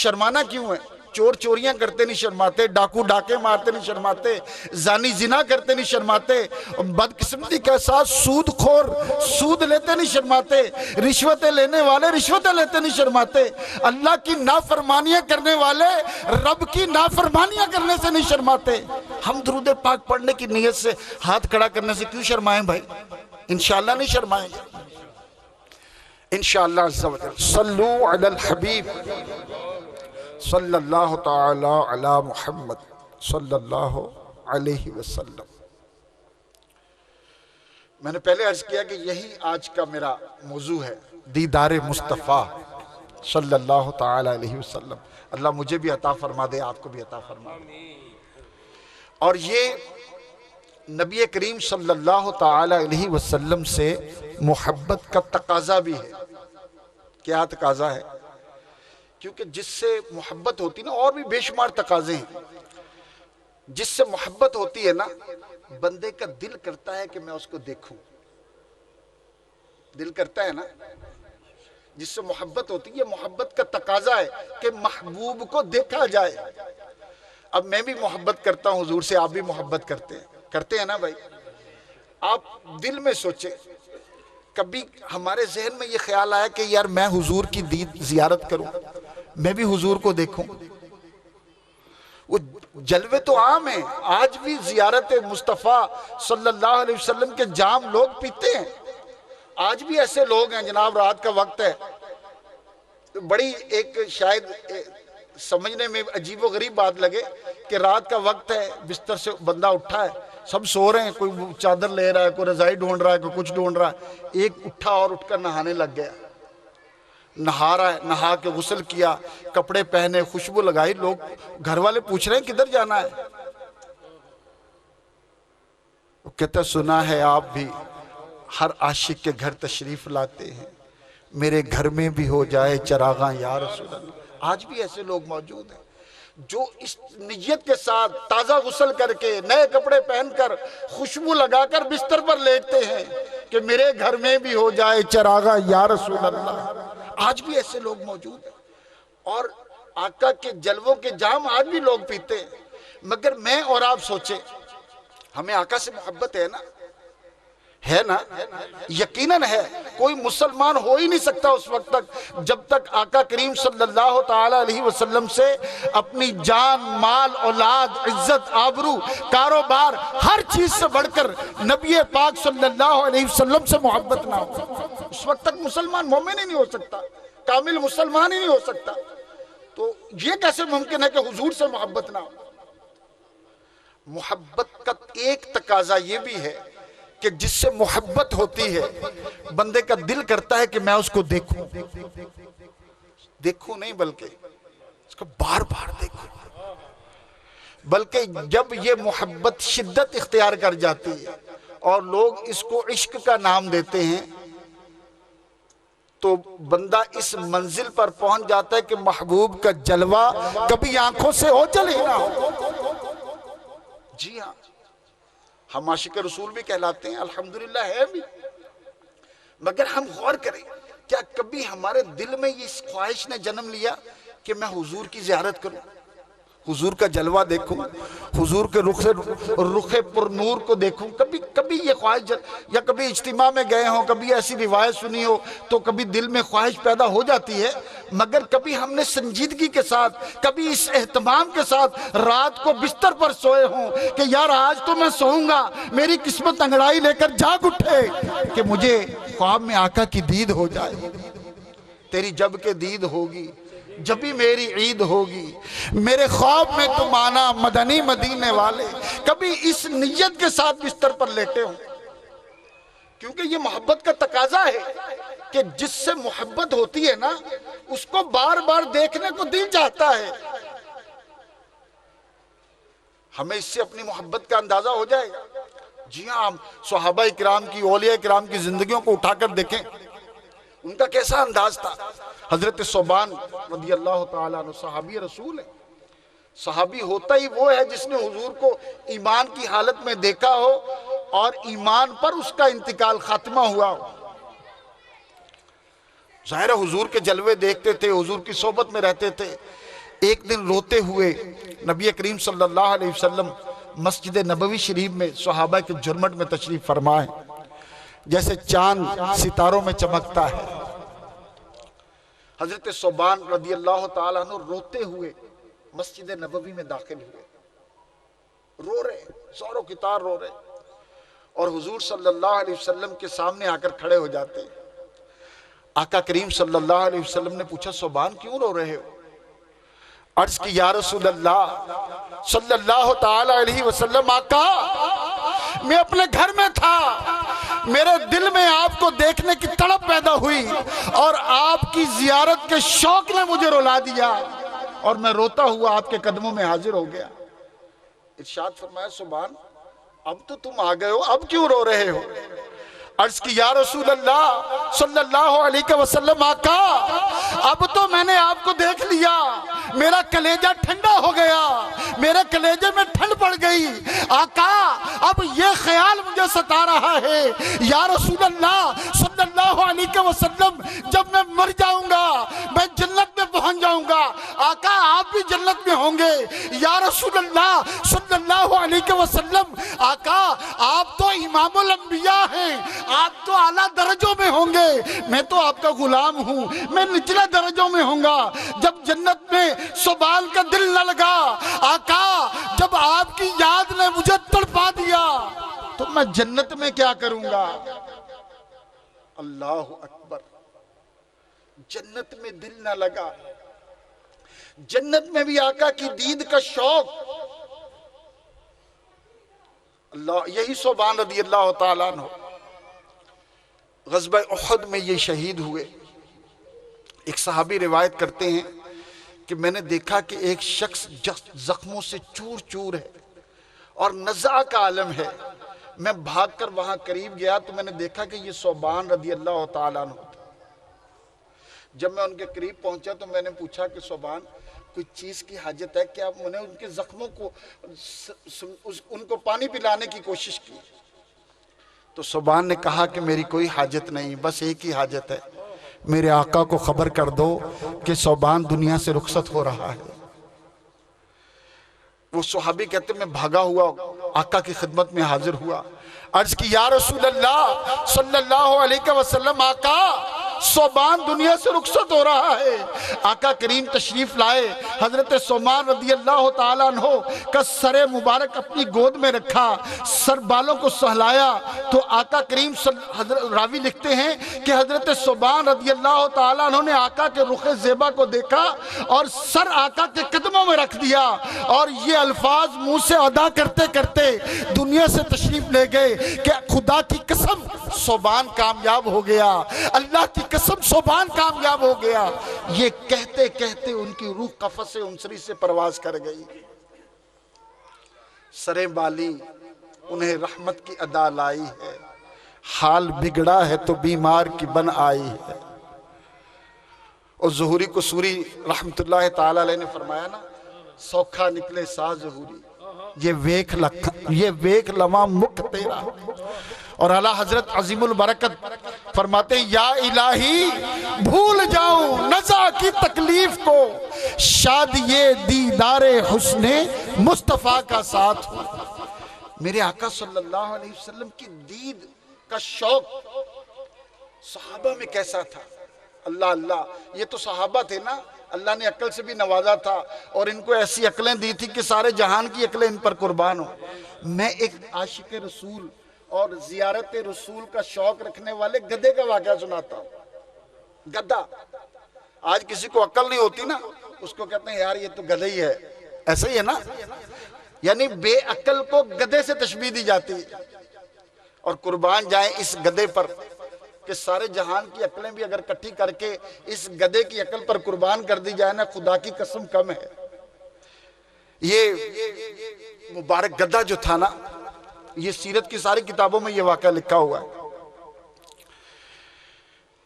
شرمانا کیوں ہے؟ چور چوریاں کرتے نہیں شرماتے, ڈاکو ڈاکے مارتے نہیں شرماتے, زانی زنا کرتے نہیں شرماتے, بدقسمتی کے ساتھ سود خور سود لیتے نہیں شرماتے, رشوتیں لینے والے رشوتیں لیتے نہیں شرماتے, اللہ کی نافرمانیاں کرنے والے رب کی نافرمانیاں کرنے سے نہیں شرماتے. ہم درود پاک پڑھنے کی نیت سے ہاتھ کھڑا کرنے سے کیوں شرمائیں بھائی؟ انشاءاللہ نہیں شرمائیں گے انشاءاللہ عز و جل. صلو علی الحبیب صلی اللہ تعالی علی محمد صلی اللہ علیہ وسلم. میں نے پہلے عرض کیا کہ یہی آج کا میرا موضوع ہے, دیدار مصطفیٰ صلی اللہ تعالی علیہ وسلم. اللہ مجھے بھی عطا فرما دے, آپ کو بھی عطا فرما دے. اور یہ نبی کریم صلی اللہ تعالی علیہ وسلم سے محبت کا تقاضا بھی ہے. کیا تقاضا ہے؟ کیونکہ جس سے محبت ہوتی نا, اور بھی بے شمار تقاضے ہیں. جس سے محبت ہوتی ہے نا بندے کا دل کرتا ہے کہ میں اس کو دیکھوں. دل کرتا ہے نا, جس سے محبت ہوتی ہے, محبت کا تقاضا ہے کہ محبوب کو دیکھا جائے. اب میں بھی محبت کرتا ہوں حضور سے, آپ بھی محبت کرتے ہیں نا بھائی. آپ دل میں سوچیں, کبھی ہمارے ذہن میں یہ خیال آیا کہ یار میں حضور کی زیارت کروں, میں بھی حضور کو دیکھوں. وہ جلوے تو عام ہیں, آج بھی زیارت مصطفیٰ صلی اللہ علیہ وسلم کے جام لوگ پیتے ہیں. آج بھی ایسے لوگ ہیں جناب, رات کا وقت ہے, بڑی ایک شاید سمجھنے میں عجیب و غریب بات لگے کہ رات کا وقت ہے, بستر سے بندہ اٹھا ہے, سب سو رہے ہیں, کوئی چادر لے رہا ہے, کوئی رضائی ڈھونڈ رہا ہے, کوئی کچھ ڈھونڈ رہا ہے, ایک اٹھا اور اٹھ کر نہانے لگ گیا. نہا رہا ہے, نہا کے غسل کیا, کپڑے پہنے, خوشبو لگائی. لوگ گھر والے پوچھ رہے ہیں کدھر جانا ہے؟ وہ کہتا سنا ہے آپ بھی ہر عاشق کے گھر تشریف لاتے ہیں, میرے گھر میں بھی ہو جائے چراغاں یا رسول اللہ. آج بھی ایسے لوگ موجود ہیں جو اس نیت کے ساتھ تازہ غسل کر کے, نئے کپڑے پہن کر, خوشبو لگا کر بستر پر لیٹتے ہیں کہ میرے گھر میں بھی ہو جائے چراغاں یا رسول اللہ. آج بھی ایسے لوگ موجود ہیں, اور آقا کے جلووں کے جام آج بھی لوگ پیتے ہیں. مگر میں اور آپ سوچیں, ہمیں آقا سے محبت ہے نا, یقیناً ہے. کوئی مسلمان ہو ہی نہیں سکتا اس وقت تک جب تک آقا کریم صلی اللہ تعالی علیہ وسلم سے اپنی جان, مال, اولاد, عزت, آبرو, کاروبار, ہر چیز سے بڑھ کر نبی پاک صلی اللہ علیہ وسلم سے محبت نہ ہو. اس وقت تک مسلمان مومن ہی نہیں ہو سکتا, کامل مسلمان ہی نہیں ہو سکتا. تو یہ کیسے ممکن ہے کہ حضور سے محبت نہ ہو؟ محبت کا ایک تقاضا یہ بھی ہے کہ جس سے محبت ہوتی ہے بندے کا دل کرتا ہے کہ میں اس کو دیکھوں نہیں بلکہ اس کو بار بار دیکھوں. بلکہ جب یہ محبت شدت اختیار کر جاتی ہے اور لوگ اس کو عشق کا نام دیتے ہیں تو بندہ اس منزل پر پہنچ جاتا ہے کہ محبوب کا جلوہ کبھی آنکھوں سے اوجھل ہی نہ ہو. جی ہاں, ہم عاشق رسول بھی کہلاتے ہیں, الحمدللہ ہے بھی. مگر ہم غور کریں, کیا کبھی ہمارے دل میں یہ خواہش نے جنم لیا کہ میں حضور کی زیارت کروں, حضور کا جلوہ دیکھوں, حضور کے رخ پر نور کو دیکھوں؟ کبھی یہ خواہش, یا کبھی اجتماع میں گئے ہوں, کبھی ایسی روایت سنی ہو تو کبھی دل میں خواہش پیدا ہو جاتی ہے. مگر کبھی ہم نے سنجیدگی کے ساتھ, کبھی اس اہتمام کے ساتھ رات کو بستر پر سوئے ہوں کہ یار آج تو میں سوؤں گا, میری قسمت انگڑائی لے کر جاگ اٹھے کہ مجھے خواب میں آقا کی دید ہو جائے. تیری جب کہ دید ہوگی جب بھی میری عید ہوگی, میرے خواب میں تم آنا مدنی مدینے والے. کبھی اس نیت کے ساتھ بستر پر لیٹے ہوں, کیونکہ یہ محبت کا تقاضا ہے کہ جس سے محبت ہوتی ہے نا اس کو بار بار دیکھنے کو دل چاہتا ہے. ہمیں اس سے اپنی محبت کا اندازہ ہو جائے گا. جی ہاں, صحابہ کرام کی, اولیاء کرام کی زندگیوں کو اٹھا کر دیکھیں, ان کا کیسا انداز تھا. حضرت ثوبان رضی اللہ تعالیٰ عنہ صحابی رسول ہے. صحابی ہوتا ہی وہ ہے جس نے حضور کو ایمان کی حالت میں دیکھا ہو اور ایمان پر اس کا انتقال خاتمہ ہوا ہو. ظاہر حضور کے جلوے دیکھتے تھے, حضور کی صحبت میں رہتے تھے. ایک دن روتے ہوئے نبی کریم صلی اللہ علیہ وسلم مسجد نبوی شریف میں صحابہ کے جرمٹ میں تشریف فرمائے, جیسے چاند ستاروں میں چمکتا ہے. حضرت ثوبان رضی اللہ تعالیٰ عنہ روتے ہوئے مسجد نبوی میں داخل ہوئے, رو رہے, زور و کتار رو رہے, اور حضور صلی اللہ علیہ وسلم کے سامنے آ کر کھڑے ہو جاتے. آقا کریم صلی اللہ علیہ وسلم نے پوچھا ثوبان کیوں رو رہے ہو؟ عرض کی یا رسول اللہ صلی اللہ تعالی علیہ وسلم, آقا میں اپنے گھر میں تھا, میرے دل میں آپ کو دیکھنے کی تڑپ پیدا ہوئی اور آپ کی زیارت کے شوق نے مجھے رلا دیا اور میں روتا ہوا آپ کے قدموں میں حاضر ہو گیا. ارشاد فرمایا ثوبان اب تو تم آ گئے ہو, اب کیوں رو رہے ہو؟ عرض کی یا رسول اللہ صلی اللہ علیہ وسلم, آقا اب تو میں نے آپ کو دیکھ لیا, میرا کلیجہ ٹھنڈا ہو گیا, میرے کلیجے میں ٹھنڈ پڑ گئی۔ آقا اب یہ خیال مجھے ستا رہا ہے یا رسول اللہ صلی اللہ علیہ وسلم، جب میں مر جاؤں گا میں جنت میں پہنچ جاؤں گا، آقا آپ بھی جنت میں ہوں گے یا رسول اللہ صلی اللہ علیہ وسلم۔ آقا آپ تو امام الانبیاء ہیں، آپ تو اعلیٰ درجوں میں ہوں گے، میں تو آپ کا غلام ہوں، میں نچلے درجوں میں ہوں گا۔ جب جنت میں سبحان کا دل نہ لگا، آقا جب آپ کی یاد نے مجھے تڑپا دیا تو میں جنت میں کیا کروں گا؟ اللہ اکبر۔ جنت میں دل نہ لگا، جنت میں بھی آقا کی دید کا شوق۔ اللہ، یہی صوبان رضی اللہ تعالیٰ عنہ غزوہ احد میں یہ شہید ہوئے۔ ایک صحابی روایت کرتے ہیں کہ میں نے دیکھا کہ ایک شخص زخموں سے چور چور ہے اور نزع کا عالم ہے۔ میں بھاگ کر وہاں قریب گیا تو میں نے دیکھا کہ یہ صوبان رضی اللہ تعالیٰ عنہ تھا۔ جب میں ان کے قریب پہنچا تو میں نے پوچھا کہ صوبان کوئی چیز کی حاجت ہے کیا؟ میں نے ان کے زخموں کو ان کو پانی پلانے کی کوشش کی تو صوبان نے کہا کہ میری کوئی حاجت نہیں، بس ایک ہی حاجت ہے، میرے آقا کو خبر کر دو کہ صوبان دنیا سے رخصت ہو رہا ہے۔ وہ صحابی کہتے میں بھاگا ہوا آقا کی خدمت میں حاضر ہوا، عرض کی یا رسول اللہ صلی اللہ علیہ وسلم، آقا صوبان دنیا سے رخصت ہو رہا ہے۔ آقا کریم تشریف لائے، حضرت صوبان رضی اللہ تعالیٰ عنہ کا سر مبارک اپنی گود میں رکھا، سر بالوں کو سہلایا تو آقا کریم راوی لکھتے ہیں کہ حضرت صوبان رضی اللہ تعالیٰ عنہ نے آقا کے رخ زیبا کو دیکھا اور سر آقا کے قدموں میں رکھ دیا اور یہ الفاظ منہ سے ادا کرتے کرتے دنیا سے تشریف لے گئے کہ خدا کی قسم صوبان کامیاب ہو گیا، اللہ کی قسم صوبان کامیاب ہو گیا۔ یہ کہتے کہتے ان کی روح قفس انصری سے پرواز کر گئی۔ سرے بالی انہیں رحمت کی ادا لائی ہے، حال بگڑا ہے تو بیمار کی بن آئی ہے۔ اور ظہوری کو سوری رحمت اللہ تعالی علیہ نے فرمایا نا، سوکھا نکلے سا ظہوری یہ ویکھ لواں مکھ تیرا۔ اور اعلیٰ حضرت عظیم البرکت فرماتے ہیں یا الہی بھول جاؤں نزع کی تکلیف کو، شاد یہ دیدار حسن مصطفیٰ کا ساتھ ہو۔ میرے آقا صلی اللہ علیہ وسلم کی دید کا شوق صحابہ میں کیسا تھا؟ اللہ اللہ، یہ تو صحابہ تھے نا، اللہ نے عقل سے بھی نوازا تھا اور ان کو ایسی عقلیں دی تھی کہ سارے جہان کی عقلیں ان پر قربان ہو۔ میں ایک عاشق رسول اور زیارت رسول کا شوق رکھنے والے گدھے کا واقعہ سناتا ہوں۔ گدھا، آج کسی کو عقل نہیں ہوتی نا، اس کو کہتے ہیں یار یہ تو گدھا ہی ہے، ایسا ہی ہے نا، یعنی بے عقل کو گدھے سے تشبیہ دی جاتی ہے۔ اور قربان جائیں اس گدھے پر کہ سارے جہان کی عقلیں بھی اگر کٹھی کر کے اس گدھے کی عقل پر قربان کر دی جائے نا، خدا کی قسم کم ہے۔ یہ مبارک گدھا جو تھا نا، یہ سیرت کی ساری کتابوں میں یہ واقعہ لکھا ہوا ہے۔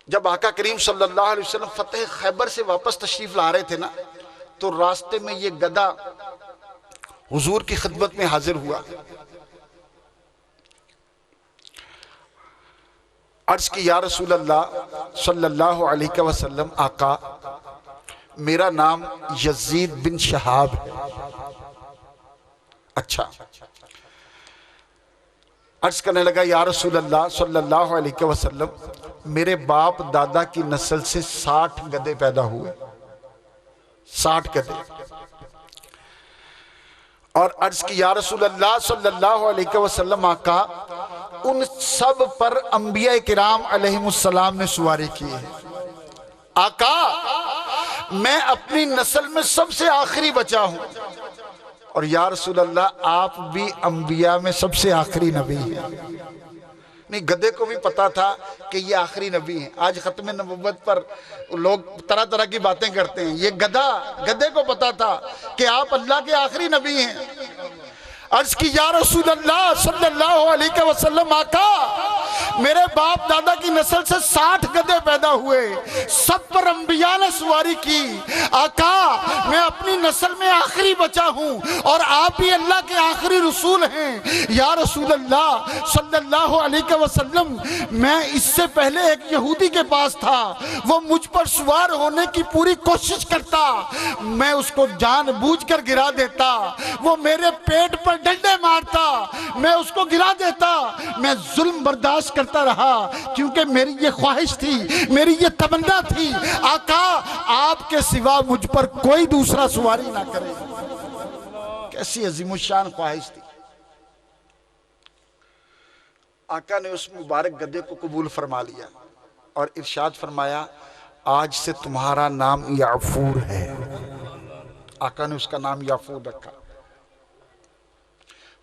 جب آقا کریم صلی اللہ علیہ وسلم فتح خیبر سے واپس تشریف لا رہے تھے نا، تو راستے میں یہ گدھا حضور کی خدمت میں حاضر ہوا۔ عرض کی یا رسول اللہ صلی اللہ علیہ وسلم، آقا میرا نام یزید بن شہاب ہے۔ اچھا، عرض کرنے لگا یا رسول اللہ صلی اللہ علیہ وسلم، میرے باپ دادا کی نسل سے 60 گدھے پیدا ہوئے، 60 گدھے۔ اور عرض کی یا رسول اللہ صلی اللہ علیہ وسلم، آقا ان سب پر انبیاء کرام علیہ السلام نے سواری کی ہے۔ آقا میں اپنی نسل میں سب سے آخری بچا ہوں، اور یا رسول اللہ آپ بھی انبیاء میں سب سے آخری نبی ہیں۔ نہیں، گدھے کو بھی پتا تھا کہ یہ آخری نبی ہیں۔ آج ختم نبوت پر لوگ طرح طرح کی باتیں کرتے ہیں، یہ گدھے کو پتا تھا کہ آپ اللہ کے آخری نبی ہیں۔ عرض کی یا رسول اللہ صلی اللہ علیہ وسلم، آقا میرے باپ دادا کی نسل سے 60 گدھے پیدا ہوئے، سب پر انبیاء نے سواری کی۔ آقا میں اپنی نسل میں آخری بچا ہوں اور آپ ہی اللہ کے آخری رسول ہیں۔ یا رسول اللہ صلی اللہ علیہ وسلم، میں اس سے پہلے ایک یہودی کے پاس تھا، وہ مجھ پر سوار ہونے کی پوری کوشش کرتا، میں اس کو جان بوجھ کر گرا دیتا، وہ میرے پیٹ پر ڈنڈے مارتا، میں اس کو گرا دیتا، میں ظلم برداشت کرتا رہا کیونکہ میری یہ خواہش تھی، میری یہ تمنا تھی، آقا آپ کے سوا مجھ پر کوئی دوسرا سواری نہ کرے۔ کیسی عظیم الشان خواہش تھی۔ آقا نے اس مبارک گدھے کو قبول فرما لیا اور ارشاد فرمایا آج سے تمہارا نام یعفور ہے۔ آقا نے اس کا نام یعفور رکھا۔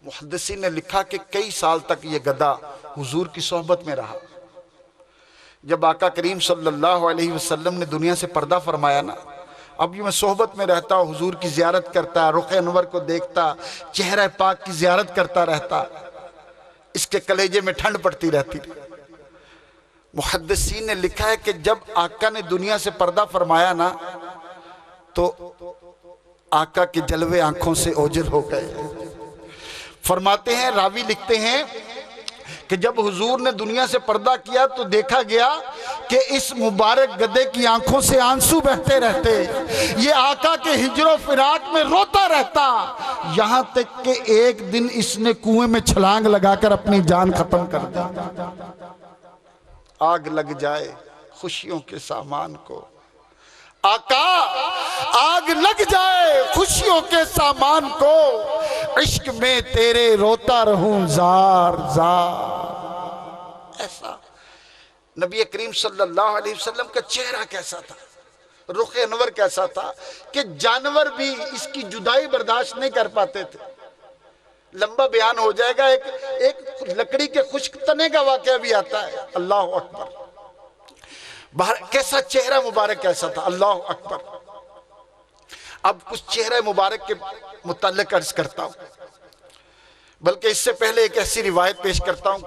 محدثین نے لکھا کہ کئی سال تک یہ گدھا حضور کی صحبت میں رہا۔ جب آقا کریم صلی اللہ علیہ وسلم نے دنیا سے پردہ فرمایا نا، اب یہ میں صحبت میں رہتا، حضور کی زیارت کرتا، رخ انور کو دیکھتا، چہرہ پاک کی زیارت کرتا رہتا، اس کے کلیجے میں ٹھنڈ پڑتی رہتی۔ محدثین نے لکھا ہے کہ جب آقا نے دنیا سے پردہ فرمایا نا تو آقا کے جلوے آنکھوں سے اوجھل ہو گئے۔ فرماتے ہیں، راوی لکھتے ہیں کہ جب حضور نے دنیا سے پردہ کیا تو دیکھا گیا کہ اس مبارک گدھے کی آنکھوں سے آنسو بہتے رہتے، یہ آقا کے ہجر و فراق میں روتا رہتا، یہاں تک کہ ایک دن اس نے کنویں میں چھلانگ لگا کر اپنی جان ختم کر دی۔ آگ لگ جائے خوشیوں کے سامان کو، آقا آگ لگ جائے خوشیوں کے سامان کو، عشق میں تیرے روتا رہوں زار زار۔ ایسا نبی کریم صلی اللہ علیہ وسلم کا چہرہ کیسا تھا، رخ انور کیسا تھا کہ جانور بھی اس کی جدائی برداشت نہیں کر پاتے تھے۔ لمبا بیان ہو جائے گا، ایک لکڑی کے خشک تنے کا واقعہ بھی آتا ہے۔ اللہ اکبر، کیسا چہرہ مبارک کیسا تھا، اللہ اکبر۔ اب کچھ چہرہ مبارک کے متعلق عرض کرتا ہوں، بلکہ اس سے پہلے ایک ایسی روایت پیش کرتا ہوں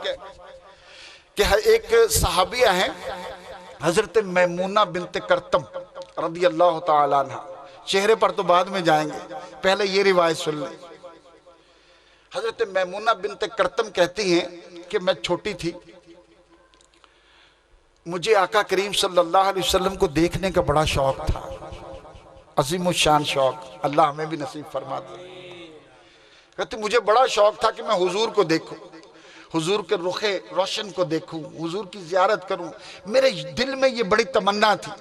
کہ ایک صحابیہ ہیں حضرت میمونہ بنت کرتم رضی اللہ تعالیٰ عنہ، چہرے پر تو بعد میں جائیں گے، پہلے یہ روایت سن لیں۔ حضرت میمونہ بنت کرتم کہتی ہیں کہ میں چھوٹی تھی، مجھے آقا کریم صلی اللہ علیہ وسلم کو دیکھنے کا بڑا شوق تھا، عظیم الشان شوق، اللہ ہمیں بھی نصیب فرما دے۔ کہتے مجھے بڑا شوق تھا کہ میں حضور کو دیکھوں، حضور کے رخ روشن کو دیکھوں، حضور کی زیارت کروں، میرے دل میں یہ بڑی تمنا تھی۔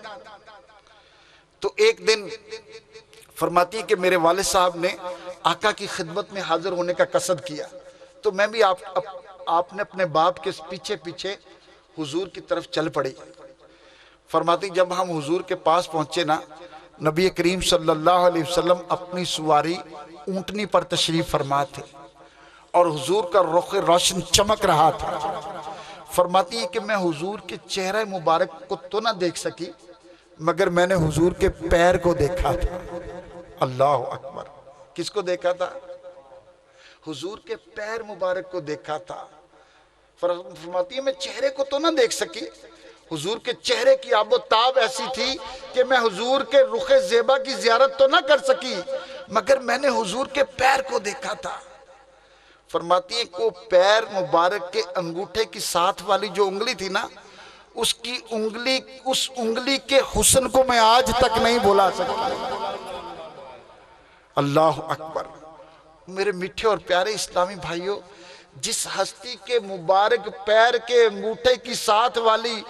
تو ایک دن فرماتی ہے کہ میرے والد صاحب نے آقا کی خدمت میں حاضر ہونے کا قصد کیا، تو میں بھی آپ نے اپنے باپ کے پیچھے پیچھے حضور کی طرف چل پڑی۔ فرماتی جب ہم حضور کے پاس پہنچے نا، نبی کریم صلی اللہ علیہ وسلم اپنی سواری اونٹنی پر تشریف فرما تھے اور حضور کا رخ روشن چمک رہا تھا۔ فرماتی ہے کہ میں حضور کے چہرہ مبارک کو تو نہ دیکھ سکی، مگر میں نے حضور کے پیر کو دیکھا تھا۔ اللہ اکبر، کس کو دیکھا تھا؟ حضور کے پیر مبارک کو دیکھا تھا۔ فرماتی ہے میں چہرے کو تو نہ دیکھ سکی، حضور کے چہرے کی آب و تاب ایسی تھی کہ میں حضور کے رخ زیبا کی زیارت تو نہ کر سکی، مگر میں نے حضور کے پیر کو دیکھا تھا۔ فرماتی ہے کہ وہ پیر مبارک کے انگوٹھے کی ساتھ والی جو انگلی تھی نا، اس انگلی کے حسن کو میں آج تک نہیں بھلا سکتا۔ اللہ اکبر، میرے میٹھے اور پیارے اسلامی بھائیوں، جس ہستی کے مبارک پیر کے انگوٹھے کی ساتھ والی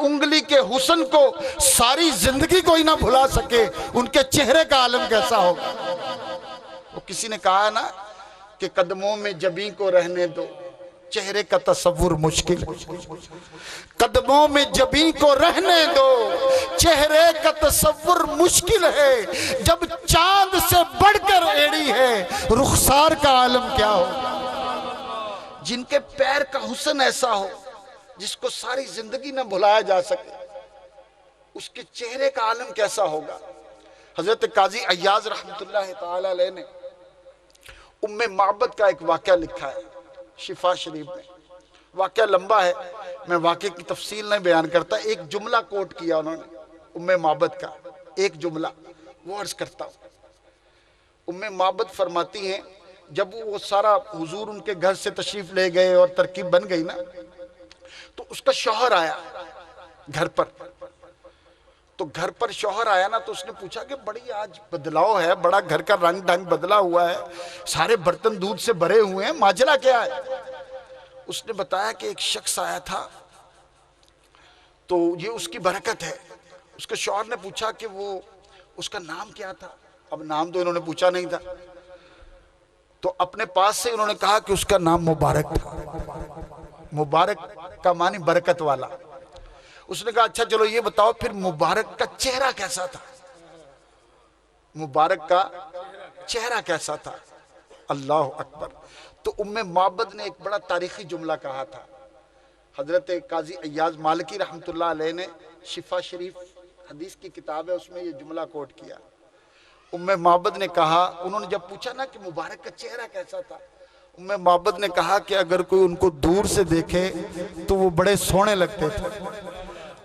انگلی کے حسن کو ساری زندگی کوئی نہ بھلا سکے، ان کے چہرے کا عالم کیسا ہوگا۔ وہ کسی نے کہا نا کہ قدموں میں جبیں کو رہنے دو، چہرے کا تصور مشکل، قدموں میں جبیں کو رہنے دو، چہرے کا تصور مشکل ہے، جب چاند سے بڑھ کر ایڑی ہے، رخسار کا عالم کیا ہوگا۔ جن کے پیر کا حسن ایسا ہو جس کو ساری زندگی نہ بھلایا جا سکے، اس کے چہرے کا عالم کیسا ہوگا۔ حضرت قاضی عیاض رحمت اللہ تعالی علیہ نے ام معبد کا ایک واقعہ لکھا ہے شفا شریف میں۔ واقعہ لمبا ہے، میں واقعے کی تفصیل نہیں بیان کرتا، ایک جملہ کوٹ کیا انہوں نے ام معبد کا، ایک جملہ وہ عرض کرتا ہوں۔ ام معبد فرماتی ہیں جب وہ سارا حضور ان کے گھر سے تشریف لے گئے اور ترکیب بن گئی نا، تو اس کا شوہر آیا گھر پر، تو گھر پر شوہر آیا نا، تو اس نے پوچھا کہ بڑی آج بدلاؤ ہے، بڑا گھر کا رنگ ڈھنگ بدلا ہوا ہے، سارے برتن دودھ سے بھرے ہوئے ہیں، ماجرا کیا ہے؟ اس نے بتایا کہ ایک شخص آیا تھا تو یہ اس کی برکت ہے۔ اس کے شوہر نے پوچھا کہ وہ اس کا نام کیا تھا؟ اب نام تو انہوں نے پوچھا نہیں تھا، تو اپنے پاس سے انہوں نے کہا کہ اس کا نام مبارک تھا۔ مبارک کا معنی برکت والا۔ اس نے کہا اچھا چلو یہ بتاؤ پھر مبارک کا چہرہ کیسا تھا؟ مبارک کا چہرہ کیسا تھا؟ اللہ اکبر۔ تو ام معبد نے ایک بڑا تاریخی جملہ کہا تھا، حضرت قاضی ایاز مالکی رحمۃ اللہ علیہ نے شفا شریف حدیث کی کتاب ہے، اس میں یہ جملہ کوٹ کیا۔ ام معبد نے کہا، انہوں نے جب پوچھا نا کہ مبارک کا چہرہ کیسا تھا، ام معبد نے کہا کہ اگر کوئی ان کو دور سے دیکھے تو وہ بڑے سونے لگتے تھے،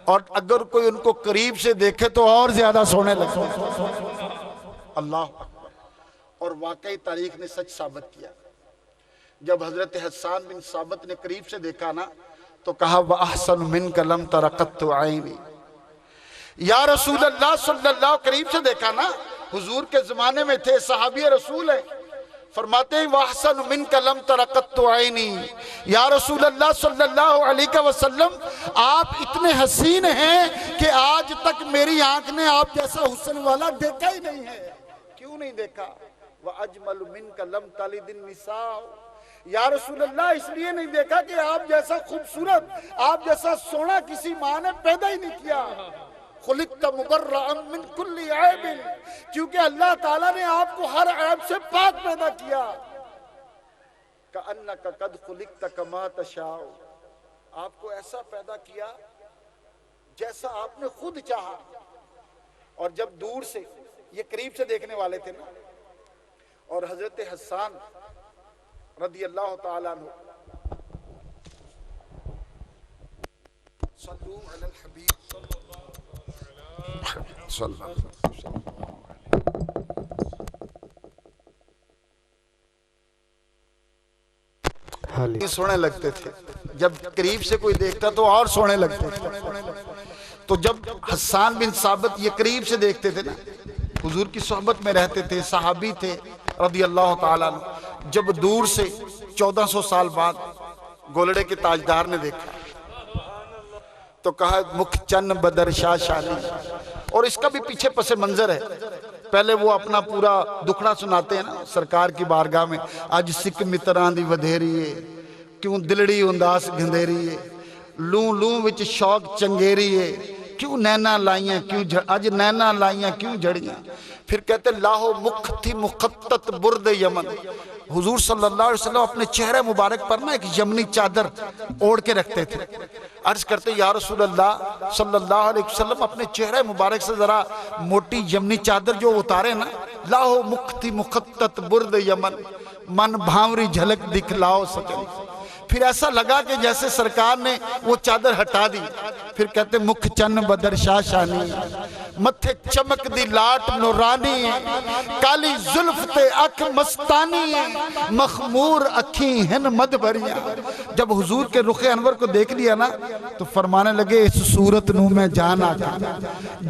اور اگر کوئی ان کو قریب سے دیکھے تو اور زیادہ سونے لگتے تھے۔ اللہ اکبر۔ اور واقعی تاریخ نے سچ ثابت کیا۔ جب حضرت حسان بن ثابت نے قریب سے دیکھا نا تو کہا وَأَحْسَنُ مِنْكَ لَمْ تَرَ قَطُّ عَيْنِي۔ یا رسول اللہ صلی اللہ قریب سے دیکھا نا، حضور کے زمانے میں تھے، صحابی رسول ہیں، فرماتے ہیں وَأَحْسَنُ مِنْكَ لَمْ تَرَ قَطُّ عَيْنِي۔ یا رسول اللہ صلی اللہ علیہ وسلم آپ اتنے حسین ہیں کہ آج تک میری آنکھ نے آپ جیسا حسن والا دیکھا ہی نہیں ہے۔ کیوں نہیں دیکھا؟ وَأَجْمَلُ مِنْكَ لَمْ تَلِدِ النِّسَاءُ۔ یا رسول اللہ اس لیے نہیں دیکھا کہ آپ جیسا خوبصورت، آپ جیسا سونا کسی ماں نے پیدا ہی نہیں کیا۔ خلقت مبرئا من کل عیب، کیونکہ اللہ تعالیٰ نے آپ کو ہر عیب سے پاک پیدا کیا۔ کأنک قد خلقت کما تشاء، آپ کو ایسا پیدا کیا جیسا آپ نے خود چاہا۔ اور جب دور سے، یہ قریب سے دیکھنے والے تھے نا، اور حضرت حسان رضی اللہ تعالیٰ عنہ، صلو علی الحبیب صلی اللہ علیہ وسلم۔ سونے لگتے تھے، جب قریب سے کوئی دیکھتا تو اور سونے لگتے تھے۔ تو جب حسان بن ثابت یہ قریب سے دیکھتے تھے نا، حضور کی صحبت میں رہتے تھے، صحابی تھے رضی اللہ تعالیٰ عنہ، جب دور سے 1400 سال بعد گولڑے کے تاجدار نے دیکھا تو کہا مکھ چن بدر شاہ شالی۔ اور اس کا بھی پیچھے پس منظر ہے، پہلے وہ اپنا پورا دکھڑا سناتے ہیں نا سرکار کی بارگاہ میں، اج سکھ متران دی ودھیری ہے، کیوں دلڑی انداس گھندیری ہے، لوں لوں وچ شوق چنگیری ہے، کیوں نینا لائیاں کیوں اج نینا لائیاں کیوں جڑیاں۔ پھر کہتے لاہو مکھ تھی مخطط برد یمن۔ حضور صلی اللہ علیہ وسلم اپنے چہرے مبارک پر نا ایک یمنی چادر اوڑھ کے رکھتے تھے۔ عرض کرتے یا رسول اللہ صلی اللہ علیہ وسلم اپنے چہرے مبارک سے ذرا موٹی یمنی چادر جو اتارے نا، لاہو مکھ تھی مخطط برد یمن، من بھاوری جھلک دکھلاؤ سکن۔ پھر ایسا لگا کہ جیسے سرکار نے وہ چادر ہٹا دی۔ پھر کہتے مکھ چن بدر شاہ شانی، متھے چمک دی لاٹ نورانی، کالی زلف تے اکھ مستانی، مخمور اکھیں ہن مد بھریاں۔ جب حضور کے رخ انور کو دیکھ لیا نا تو فرمانے لگے اس صورت نو میں جان آکھاں،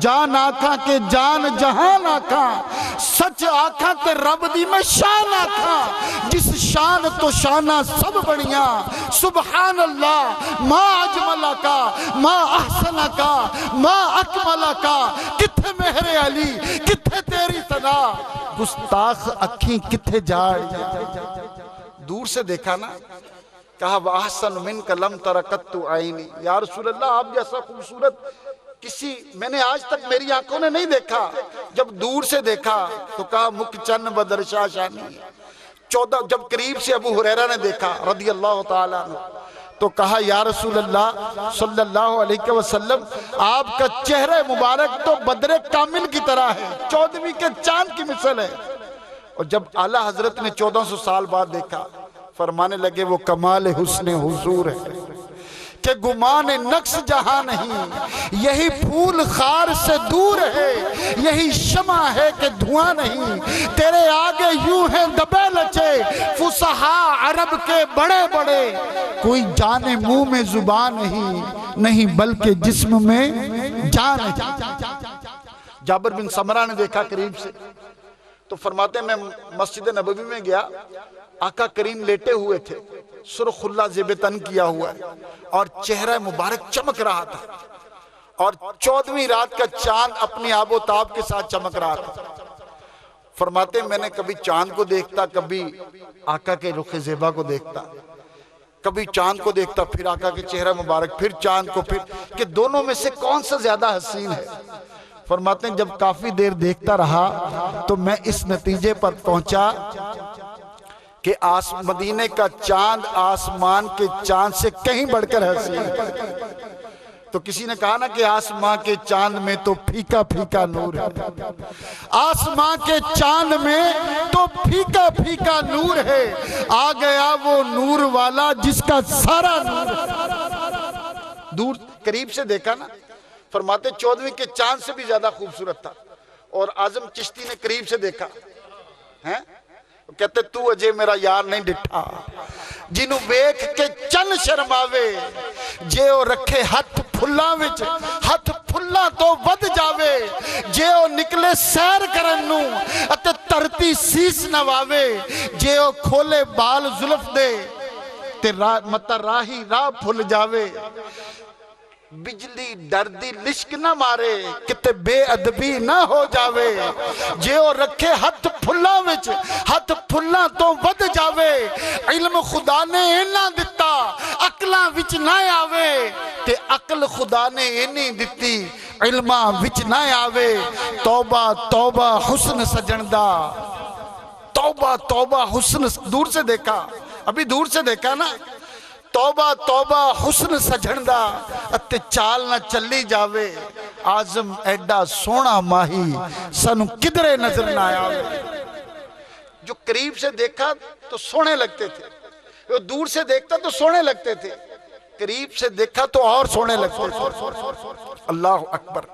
جان آکھاں کہ جان جہان آکھاں، سچ آکھاں تے رب دی میں شان آکھاں، جس شان تو شانہ سب بڑیاں، سبحان اللہ ما اجملہ کا ما احسنہ کا ما اکملہ کا، کتھے مہر علی کتھے تیری ثنا، گستاخ اکھیں کتھے جاڑ۔ دور سے دیکھا نا، کہا وَأَحْسَنُ مِنْكَ لَمْ تَرَ قَطُّ عَيْنِي۔ یا رسول اللہ آپ جیسا خوبصورت کسی میں نے آج تک میری آنکھوں نے نہیں دیکھا۔ جب دور سے دیکھا تو کہا مکھ چن بدر شاہ شانی۔ جب قریب سے ابو ہریرہ نے دیکھا رضی اللہ تعالیٰ عنہ تو کہا یا رسول اللہ صلی اللہ علیہ وسلم آپ کا چہرہ مبارک تو بدر کامل کی طرح ہے، 14ویں کے چاند کی مثل ہے۔ اور جب اعلیٰ حضرت نے 1400 سال بعد دیکھا، فرمانے لگے وہ کمال حسن حضور ہے۔ کہ گمان نقص جہاں نہیں، یہی پھول خار سے دور ہے، یہی شمع ہے کہ دھواں نہیں، تیرے آگے یوں ہیں دبے لچے فصحاء عرب کے بڑے بڑے، کوئی جانے منہ میں زبان نہیں بلکہ جسم میں جان ہے۔ جابر بن سمرہ نے دیکھا قریب سے تو فرماتے ہیں میں مسجد نبوی میں گیا، آقا کریم لیٹے ہوئے تھے، سرخ اللہ زیب تن کیا ہوا ہے اور چہرہ مبارک چمک رہا تھا، اور 14ویں رات کا چاند اپنی آب و تاب کے ساتھ چمک رہا تھا۔ فرماتے ہیں میں نے کبھی چاند کو دیکھتا، کبھی آقا کے رخ زیبا کو دیکھتا، کبھی چاند کو دیکھتا پھر آقا کے چہرہ مبارک، پھر چاند کو، پھر کہ دونوں میں سے کون سا زیادہ حسین ہے۔ فرماتے ہیں جب کافی دیر دیکھتا رہا تو میں اس نتیجے پر پہنچا کہ مدینے کا چاند آسمان کے چاند سے کہیں بڑھ کر حسین ہے۔ تو کسی نے کہا نا کہ آسمان کے چاند میں تو پھیکا پھیکا نور ہے، آسمان کے چاند میں تو پھیکا پھیکا نور ہے، آ گیا وہ نور والا جس کا سارا نور ہے۔ دور قریب سے دیکھا نا، فرماتے 14ویں کے چاند سے بھی زیادہ خوبصورت تھا، اور اعظم چشتی نے قریب سے دیکھا ہیں، کہتے تو اجے میرا یار نہیں ڈٹھا، جنوں ویکھ کے چن شرماوے، جے او رکھے ہتھ پھلاں وچ ہتھ پھلاں تو ود جاوے، جے او نکلے سیر کرن نوں اتے ترتی سیس نواوے، جے او کھولے بال زلف دے تے متا راہی راہ بھول جاوے، بجلی ڈردی لشک نہ مارے کتے بے ادبی نہ ہو جاوے، جے او رکھے ہتھ پھلاں وچ ہتھ پھلاں تو ود جاوے، علم خدا نے اینا دتا عقلاں وچ نہ آوے، تے عقل خدا نے اینی دتی علماں وچ نہ آوے، توبہ توبہ حسن سجن دا، توبہ توبہ حسن، دور سے دیکھا، ابھی دور سے دیکھا نا، توبہ توبہ حسن سجن دا اتے چال نہ چلی جاوے، آزم ایڈا سونا ماہی سنو کدرے نظر نہ آوے۔ جو قریب سے دیکھا تو سونے لگتے تھے، جو دور سے دیکھتا تو سونے لگتے تھے، قریب سے دیکھا تو اور سونے لگتے تھے۔ اللہ اکبر۔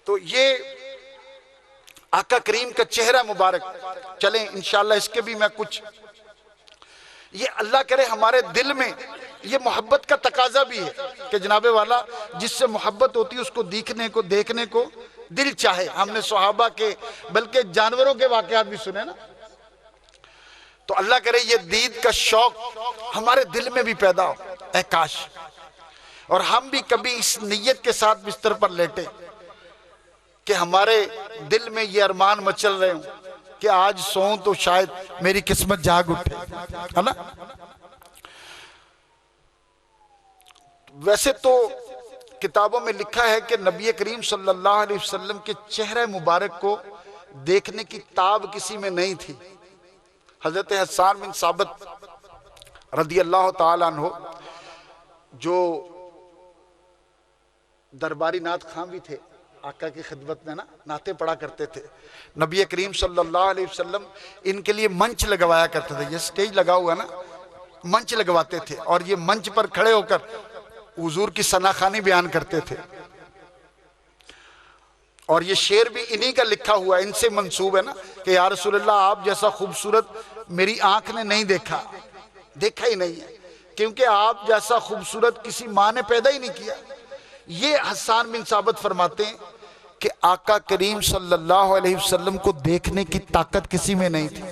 تو یہ آقا کریم کا چہرہ مبارک، چلیں انشاءاللہ اس کے بھی میں کچھ، یہ اللہ کرے ہمارے دل میں یہ محبت کا تقاضا بھی ہے کہ جناب والا جس سے محبت ہوتی ہے اس کو دیکھنے کو دل چاہے۔ ہم نے صحابہ کے بلکہ جانوروں کے واقعات بھی سنے نا، تو اللہ کرے یہ دید کا شوق ہمارے دل میں بھی پیدا ہو، اے کاش، اور ہم بھی کبھی اس نیت کے ساتھ بستر پر لیٹے کہ ہمارے دل میں یہ ارمان مچل رہے ہوں کہ آج سوؤں تو شاید میری قسمت جاگ اٹھے، ہے نا۔ ویسے تو کتابوں میں لکھا ہے کہ نبی کریم صلی اللہ علیہ وسلم کے چہرہ مبارک کو دیکھنے کی تاب کسی میں نہیں تھی۔ حضرت حسان بن ثابت رضی اللہ تعالیٰ عنہ جو درباری نعت خواں بھی تھے، آقا کی خدمت میں نا نعتیں پڑھا کرتے تھے، نبی کریم صلی اللہ علیہ وسلم ان کے لیے منچ لگوایا کرتے تھے، یہ سٹیج لگا ہوا نا، منچ لگواتے تھے اور یہ منچ پر کھڑے ہو کر حضور کی ثناخوانی بیان کرتے تھے، اور یہ شعر بھی انہی کا لکھا ہوا ہے، ان سے منسوب ہے نا کہ یا رسول اللہ آپ جیسا خوبصورت میری آنکھ نے نہیں دیکھا ہی نہیں ہے، کیونکہ آپ جیسا خوبصورت کسی ماں نے پیدا ہی نہیں کیا۔ یہ حسان بن ثابت فرماتے ہیں کہ آقا کریم صلی اللہ علیہ وسلم کو دیکھنے کی طاقت کسی میں نہیں تھی۔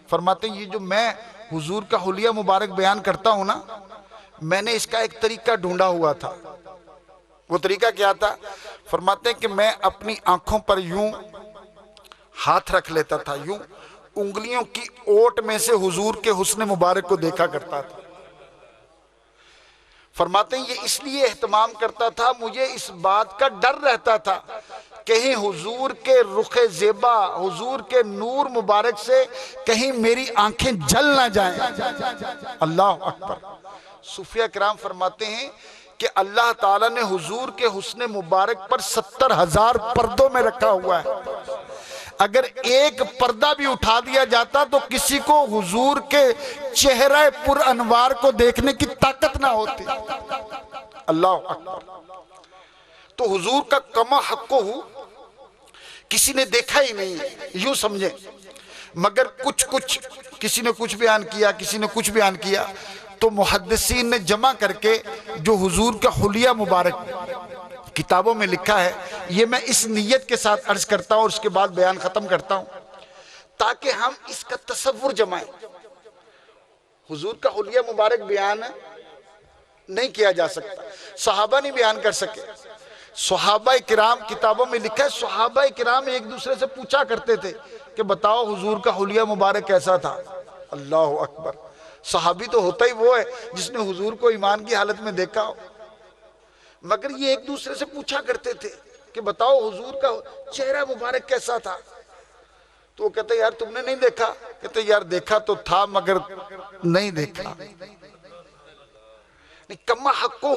فرماتے ہیں یہ جو میں حضور کا حلیہ مبارک بیان کرتا ہوں نا، میں نے اس کا ایک طریقہ ڈھونڈا ہوا تھا۔ وہ طریقہ کیا تھا؟ فرماتے ہیں کہ میں اپنی آنکھوں پر یوں ہاتھ رکھ لیتا تھا، یوں انگلیوں کی اوٹ میں سے حضور کے حسن مبارک کو دیکھا کرتا تھا۔ فرماتے ہیں یہ اس لیے اہتمام کرتا تھا، مجھے اس بات کا ڈر رہتا تھا کہیں حضور کے رخ زیبا، حضور کے نور مبارک سے کہیں میری آنکھیں جل نہ جائیں۔ اللہ اکبر۔ صوفیہ کرام فرماتے ہیں کہ اللہ تعالیٰ نے حضور کے حسن مبارک پر 70,000 پردوں میں رکھا ہوا ہے۔ اگر ایک پردہ بھی اٹھا دیا جاتا تو کسی کو حضور کے چہرہ پر انوار کو دیکھنے کی طاقت نہ ہوتی. اللہ اکبر. تو حضور کا کما حق ہو کسی نے دیکھا ہی نہیں، یوں سمجھے. مگر کچھ کسی نے کچھ بیان کیا، کسی نے کچھ بیان کیا، تو محدثین نے جمع کر کے جو حضور کا حلیہ مبارک کتابوں میں لکھا ہے، یہ میں اس نیت کے ساتھ عرض کرتا ہوں اور اس کے بعد بیان ختم کرتا ہوں تاکہ ہم اس کا تصور جمائیں. حضور کا حلیہ مبارک بیان نہیں کیا جا سکتا، صحابہ نہیں بیان کر سکے. صحابہ کرام کتابوں میں لکھا ہے، صحابہ کرام ایک دوسرے سے پوچھا کرتے تھے کہ بتاؤ حضور کا حلیہ مبارک کیسا تھا. اللہ اکبر. صحابی تو ہوتا ہی وہ ہے جس نے حضور کو ایمان کی حالت میں دیکھا ہو، مگر یہ ایک دوسرے سے پوچھا کرتے تھے کہ بتاؤ حضور کا چہرہ مبارک کیسا تھا. تو وہ کہتے یار تم نے نہیں دیکھا؟ کہتے یار دیکھا تو تھا مگر نہیں دیکھا. کما حق کو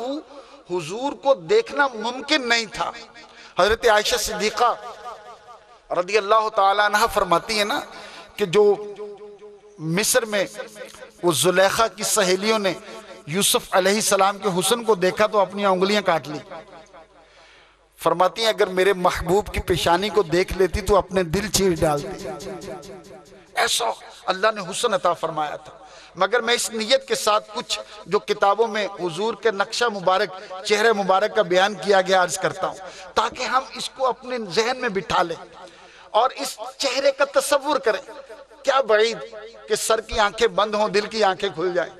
حضور کو دیکھنا ممکن نہیں تھا. حضرت عائشہ صدیقہ رضی اللہ تعالیٰ عنہ فرماتی ہے نا کہ جو مصر میں وہ زلیخا کی سہیلیوں نے یوسف علیہ السلام کے حسن کو دیکھا تو اپنی انگلیاں کاٹ لی. فرماتی ہیں اگر میرے محبوب کی پیشانی کو دیکھ لیتی تو اپنے دل چیر ڈالتی. ایسا اللہ نے حسن عطا فرمایا تھا. مگر میں اس نیت کے ساتھ کچھ جو کتابوں میں حضور کے نقشہ مبارک چہرے مبارک کا بیان کیا گیا عرض کرتا ہوں تاکہ ہم اس کو اپنے ذہن میں بٹھا لیں اور اس چہرے کا تصور کریں. کیا بعید کہ سر کی آنکھیں بند ہوں، دل کی آنکھیں کھل جائیں.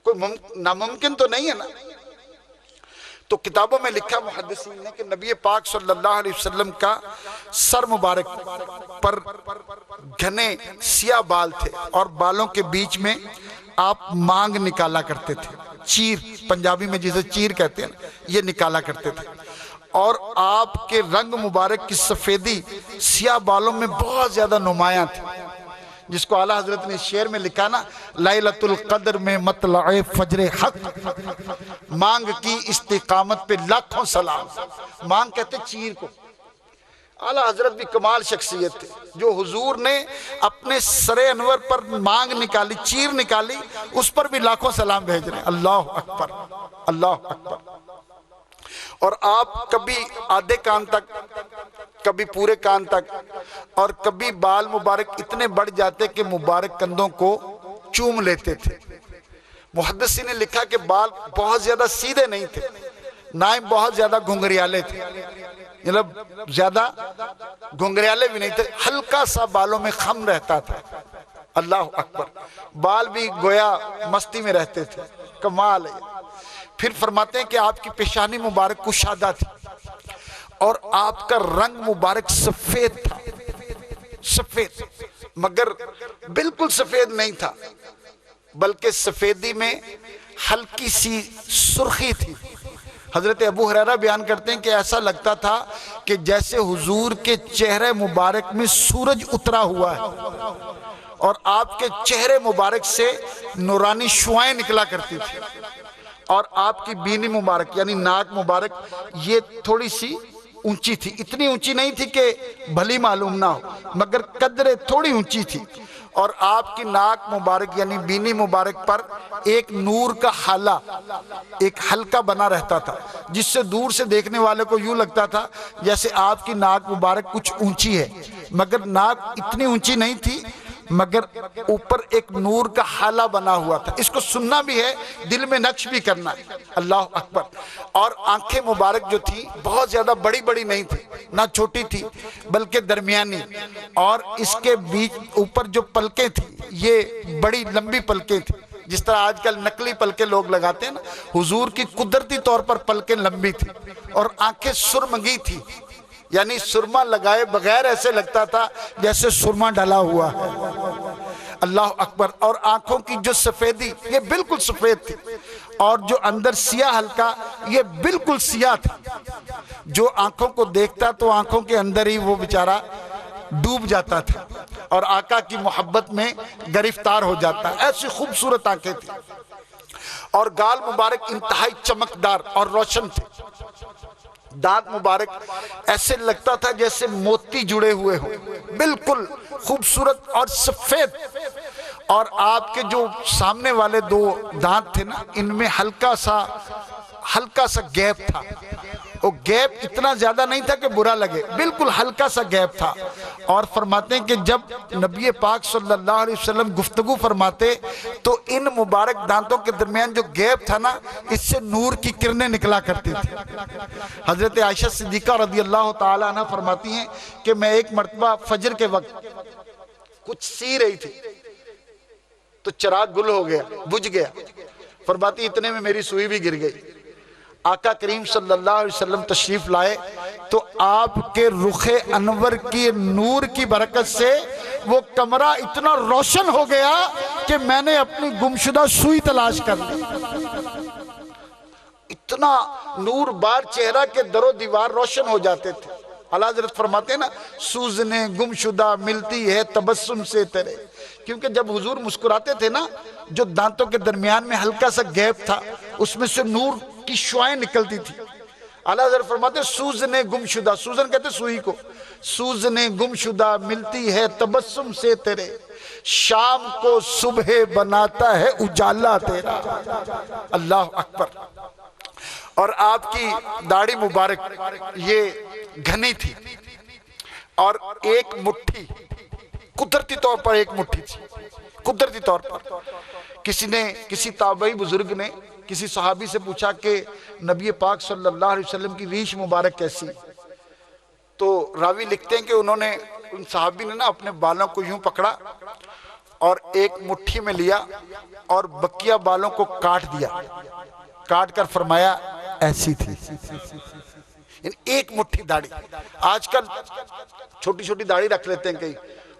کوئی ناممکن تو نہیں ہے نا. تو کتابوں میں لکھا محدثین نے کہ نبی پاک صلی اللہ علیہ وسلم کا سر مبارک پر گھنے سیاہ بال تھے اور بالوں کے بیچ میں آپ مانگ نکالا کرتے تھے. چیر پنجابی میں جسے چیر کہتے ہیں یہ نکالا کرتے تھے. اور آپ کے رنگ مبارک کی سفیدی سیاہ بالوں میں بہت زیادہ نمایاں تھی، جس کو اعلیٰ حضرت نے شعر میں لکھا نا لیلۃ القدر میں مطلع فجر حق، مانگ کی استقامت پہ لاکھوں سلام. مانگ کہتے چیر کو. اعلیٰ حضرت بھی کمال شخصیت تھے جو حضور نے اپنے سر انور پر مانگ نکالی، چیر نکالی، اس پر بھی لاکھوں سلام بھیج رہے ہیں. اللہ اکبر اللہ اکبر. اور آپ کبھی آدھے کان تک، کبھی پورے کان تک، اور کبھی بال مبارک اتنے بڑھ جاتے کہ مبارک کندھوں کو چوم لیتے تھے. محدثی نے لکھا کہ بال بہت زیادہ سیدھے نہیں تھے، نائم بہت زیادہ گھنگریالے تھے، مطلب زیادہ گھنگریالے بھی نہیں تھے، ہلکا سا بالوں میں خم رہتا تھا. اللہ اکبر. بال بھی گویا مستی میں رہتے تھے. کمال ہے. پھر فرماتے ہیں کہ آپ کی پیشانی مبارک کشادہ تھی اور آپ کا رنگ مبارک سفید تھا. سفید، مگر بالکل سفید نہیں تھا بلکہ سفیدی میں ہلکی سی سرخی تھی. حضرت ابو ہریرہ بیان کرتے ہیں کہ ایسا لگتا تھا کہ جیسے حضور کے چہرے مبارک میں سورج اترا ہوا ہے اور آپ کے چہرے مبارک سے نورانی شعائیں نکلا کرتی تھی. اور آپ کی بینی مبارک یعنی ناک مبارک یہ تھوڑی سی اونچی تھی، اتنی اونچی نہیں تھی کہ بھلی معلوم نہ ہو، مگر قدرے تھوڑی اونچی تھی. اور آپ کی ناک مبارک یعنی بینی مبارک پر ایک نور کا حالہ، ایک حلقہ بنا رہتا تھا جس سے دور سے دیکھنے والے کو یوں لگتا تھا جیسے آپ کی ناک مبارک کچھ اونچی ہے، مگر ناک اتنی اونچی نہیں تھی، مگر اوپر ایک نور کا حالہ بنا ہوا تھا. اس کو سننا بھی ہے، دل میں نقش بھی کرنا ہے. اللہ اکبر. اور آنکھیں مبارک جو تھی بہت زیادہ بڑی بڑی نہیں تھی، نہ چھوٹی تھی بلکہ درمیانی. اور اس کے بیچ اوپر جو پلکیں تھی یہ بڑی لمبی پلکیں تھی، جس طرح آج کل نقلی پلکیں لوگ لگاتے ہیں نا. حضور کی قدرتی طور پر پلکیں لمبی تھی اور آنکھیں سرمگی تھی، یعنی سرما لگائے بغیر ایسے لگتا تھا جیسے سرما ڈلا ہوا ہے. اللہ اکبر. اور آنکھوں کی جو سفیدی یہ بالکل سفید تھی اور جو اندر سیاہ ہلکا یہ بالکل سیاہ تھا. جو آنکھوں کو دیکھتا تو آنکھوں کے اندر ہی وہ بیچارہ ڈوب جاتا تھا اور آقا کی محبت میں گرفتار ہو جاتا. ایسی خوبصورت آنکھیں تھی اور گال مبارک انتہائی چمکدار اور روشن تھے. دانت مبارک ایسے لگتا تھا جیسے موتی جڑے ہوئے ہوں، بالکل خوبصورت اور سفید. اور آپ کے جو سامنے والے دو دانت تھے نا، ان میں ہلکا سا گیپ تھا. وہ گیپ اتنا زیادہ نہیں تھا کہ برا لگے، بالکل ہلکا سا گیپ تھا. اور فرماتے ہیں کہ جب نبی پاک صلی اللہ علیہ وسلم گفتگو فرماتے تو ان مبارک دانتوں کے درمیان جو گیپ تھا نا، اس سے نور کی کرنیں نکلا کرتی تھی. حضرت عائشہ صدیقہ رضی اللہ تعالی عنہ فرماتی ہیں کہ میں ایک مرتبہ فجر کے وقت کچھ سی رہی تھی تو چراغ گل ہو گیا، بجھ گیا. فرماتی اتنے میں میری سوئی بھی گر گئی. آقا کریم صلی اللہ علیہ وسلم تشریف لائے تو آپ کے رخ انور کی نور کی برکت سے وہ کمرہ اتنا روشن ہو گیا کہ میں نے اپنی گمشدہ سوئی تلاش کر لی. اتنا نور بار چہرہ کے در و دیوار روشن ہو جاتے تھے. اعلیٰ حضرت فرماتے ہیں نا، سوزنے گمشدہ ملتی ہے تبسم سے تیرے. کیونکہ جب حضور مسکراتے تھے نا، جو دانتوں کے درمیان میں ہلکا سا گیپ تھا، اس میں سے نور کی شعائیں نکلتی تھی. اعلیٰ حضرت فرماتے ہیں سوزنے گمشدہ، سوزن کہتے سوئی کو، سوزنے گمشدہ ملتی ہے تبسم سے تیرے، شام کو صبح بناتا ہے اجالا تیرا. اللہ اکبر. اور آپ کی داڑھی مبارک یہ گھنی تھی، اور ایک مٹھی قدرتی طور پر ایک مٹھی تھی. قدرتی طور پر کسی تابعی بزرگ نے کسی صحابی سے پوچھا کہ نبی پاک صلی اللہ علیہ وسلم کی ریش مبارک کیسی؟ تو راوی لکھتے ہیں کہ ان صحابی نے نا اپنے بالوں کو یوں پکڑا اور ایک مٹھی میں لیا اور بقیہ بالوں کو کاٹ دیا. کاٹ کر فرمایا ایسی تھی. یعنی ایک مٹھی داڑھی. آج کل چھوٹی چھوٹی داڑھی رکھ لیتے ہیں کئی،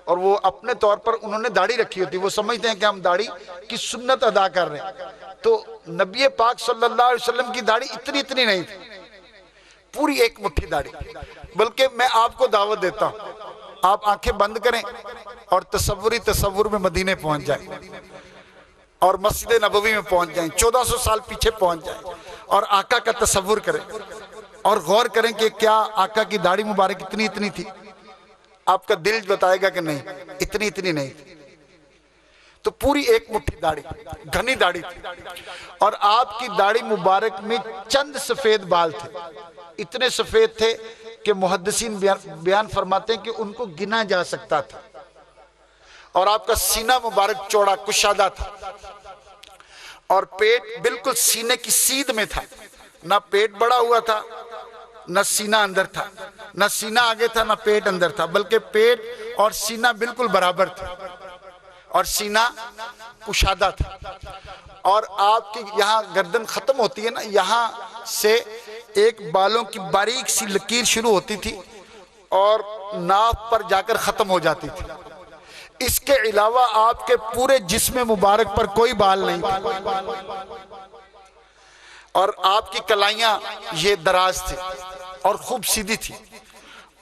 اور وہ اپنے طور پر انہوں نے داڑھی رکھی ہوتی، وہ سمجھتے ہیں کہ ہم داڑھی کی سنت ادا کر رہے ہیں. تو نبی پاک صلی اللہ علیہ وسلم کی داڑھی اتنی نہیں تھی، پوری ایک مٹھی داڑھی. بلکہ میں آپ کو دعوت دیتا ہوں، آپ آنکھیں بند کریں اور تصور میں مدینے پہنچ جائیں اور مسجد نبوی میں پہنچ جائیں، 1400 سال پیچھے پہنچ جائیں اور آقا کا تصور کریں اور غور کریں کہ کیا آقا کی داڑھی مبارک اتنی تھی؟ آپ کا دل بتائے گا کہ نہیں، اتنی نہیں تھی. تو پوری ایک مٹھی داڑھی، گھنی داڑھی تھی. اور آپ کی داڑھی مبارک میں چند سفید بال تھے، اتنے سفید تھے کہ محدثین بیان فرماتے ہیں کہ ان کو گنا جا سکتا تھا. اور آپ کا سینہ مبارک چوڑا کشادہ تھا، اور پیٹ بالکل سینے کی سیدھ میں تھا. نہ پیٹ بڑا ہوا تھا، نہ سینہ اندر تھا، نہ سینہ آگے تھا، نہ پیٹ اندر تھا، بلکہ پیٹ اور سینہ بالکل برابر تھا، اور سینہ کشادہ تھا. اور آپ کی یہاں گردن ختم ہوتی ہے نا، یہاں سے ایک بالوں کی باریک سی لکیر شروع ہوتی تھی اور ناف پر جا کر ختم ہو جاتی تھی. اس کے علاوہ آپ کے پورے جسم مبارک پر کوئی بال نہیں تھا، اور آپ کی کلائیاں یہ دراز تھی اور خوب سیدھی تھی.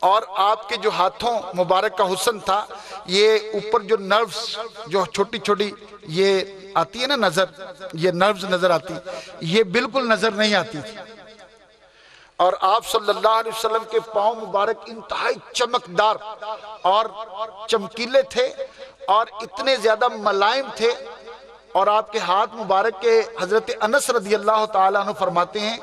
اور آپ کے جو ہاتھوں مبارک کا حسن تھا، یہ اوپر جو نروز جو چھوٹی یہ آتی ہے نا نظر، یہ نروز نظر آتی، یہ بالکل نظر نہیں آتی تھی. اور آپ صلی اللہ علیہ وسلم کے پاؤں مبارک انتہائی چمکدار اور چمکیلے تھے اور اتنے زیادہ ملائم تھے. اور آپ کے ہاتھ مبارک کے حضرت انس رضی اللہ تعالیٰ عنہ فرماتے ہیں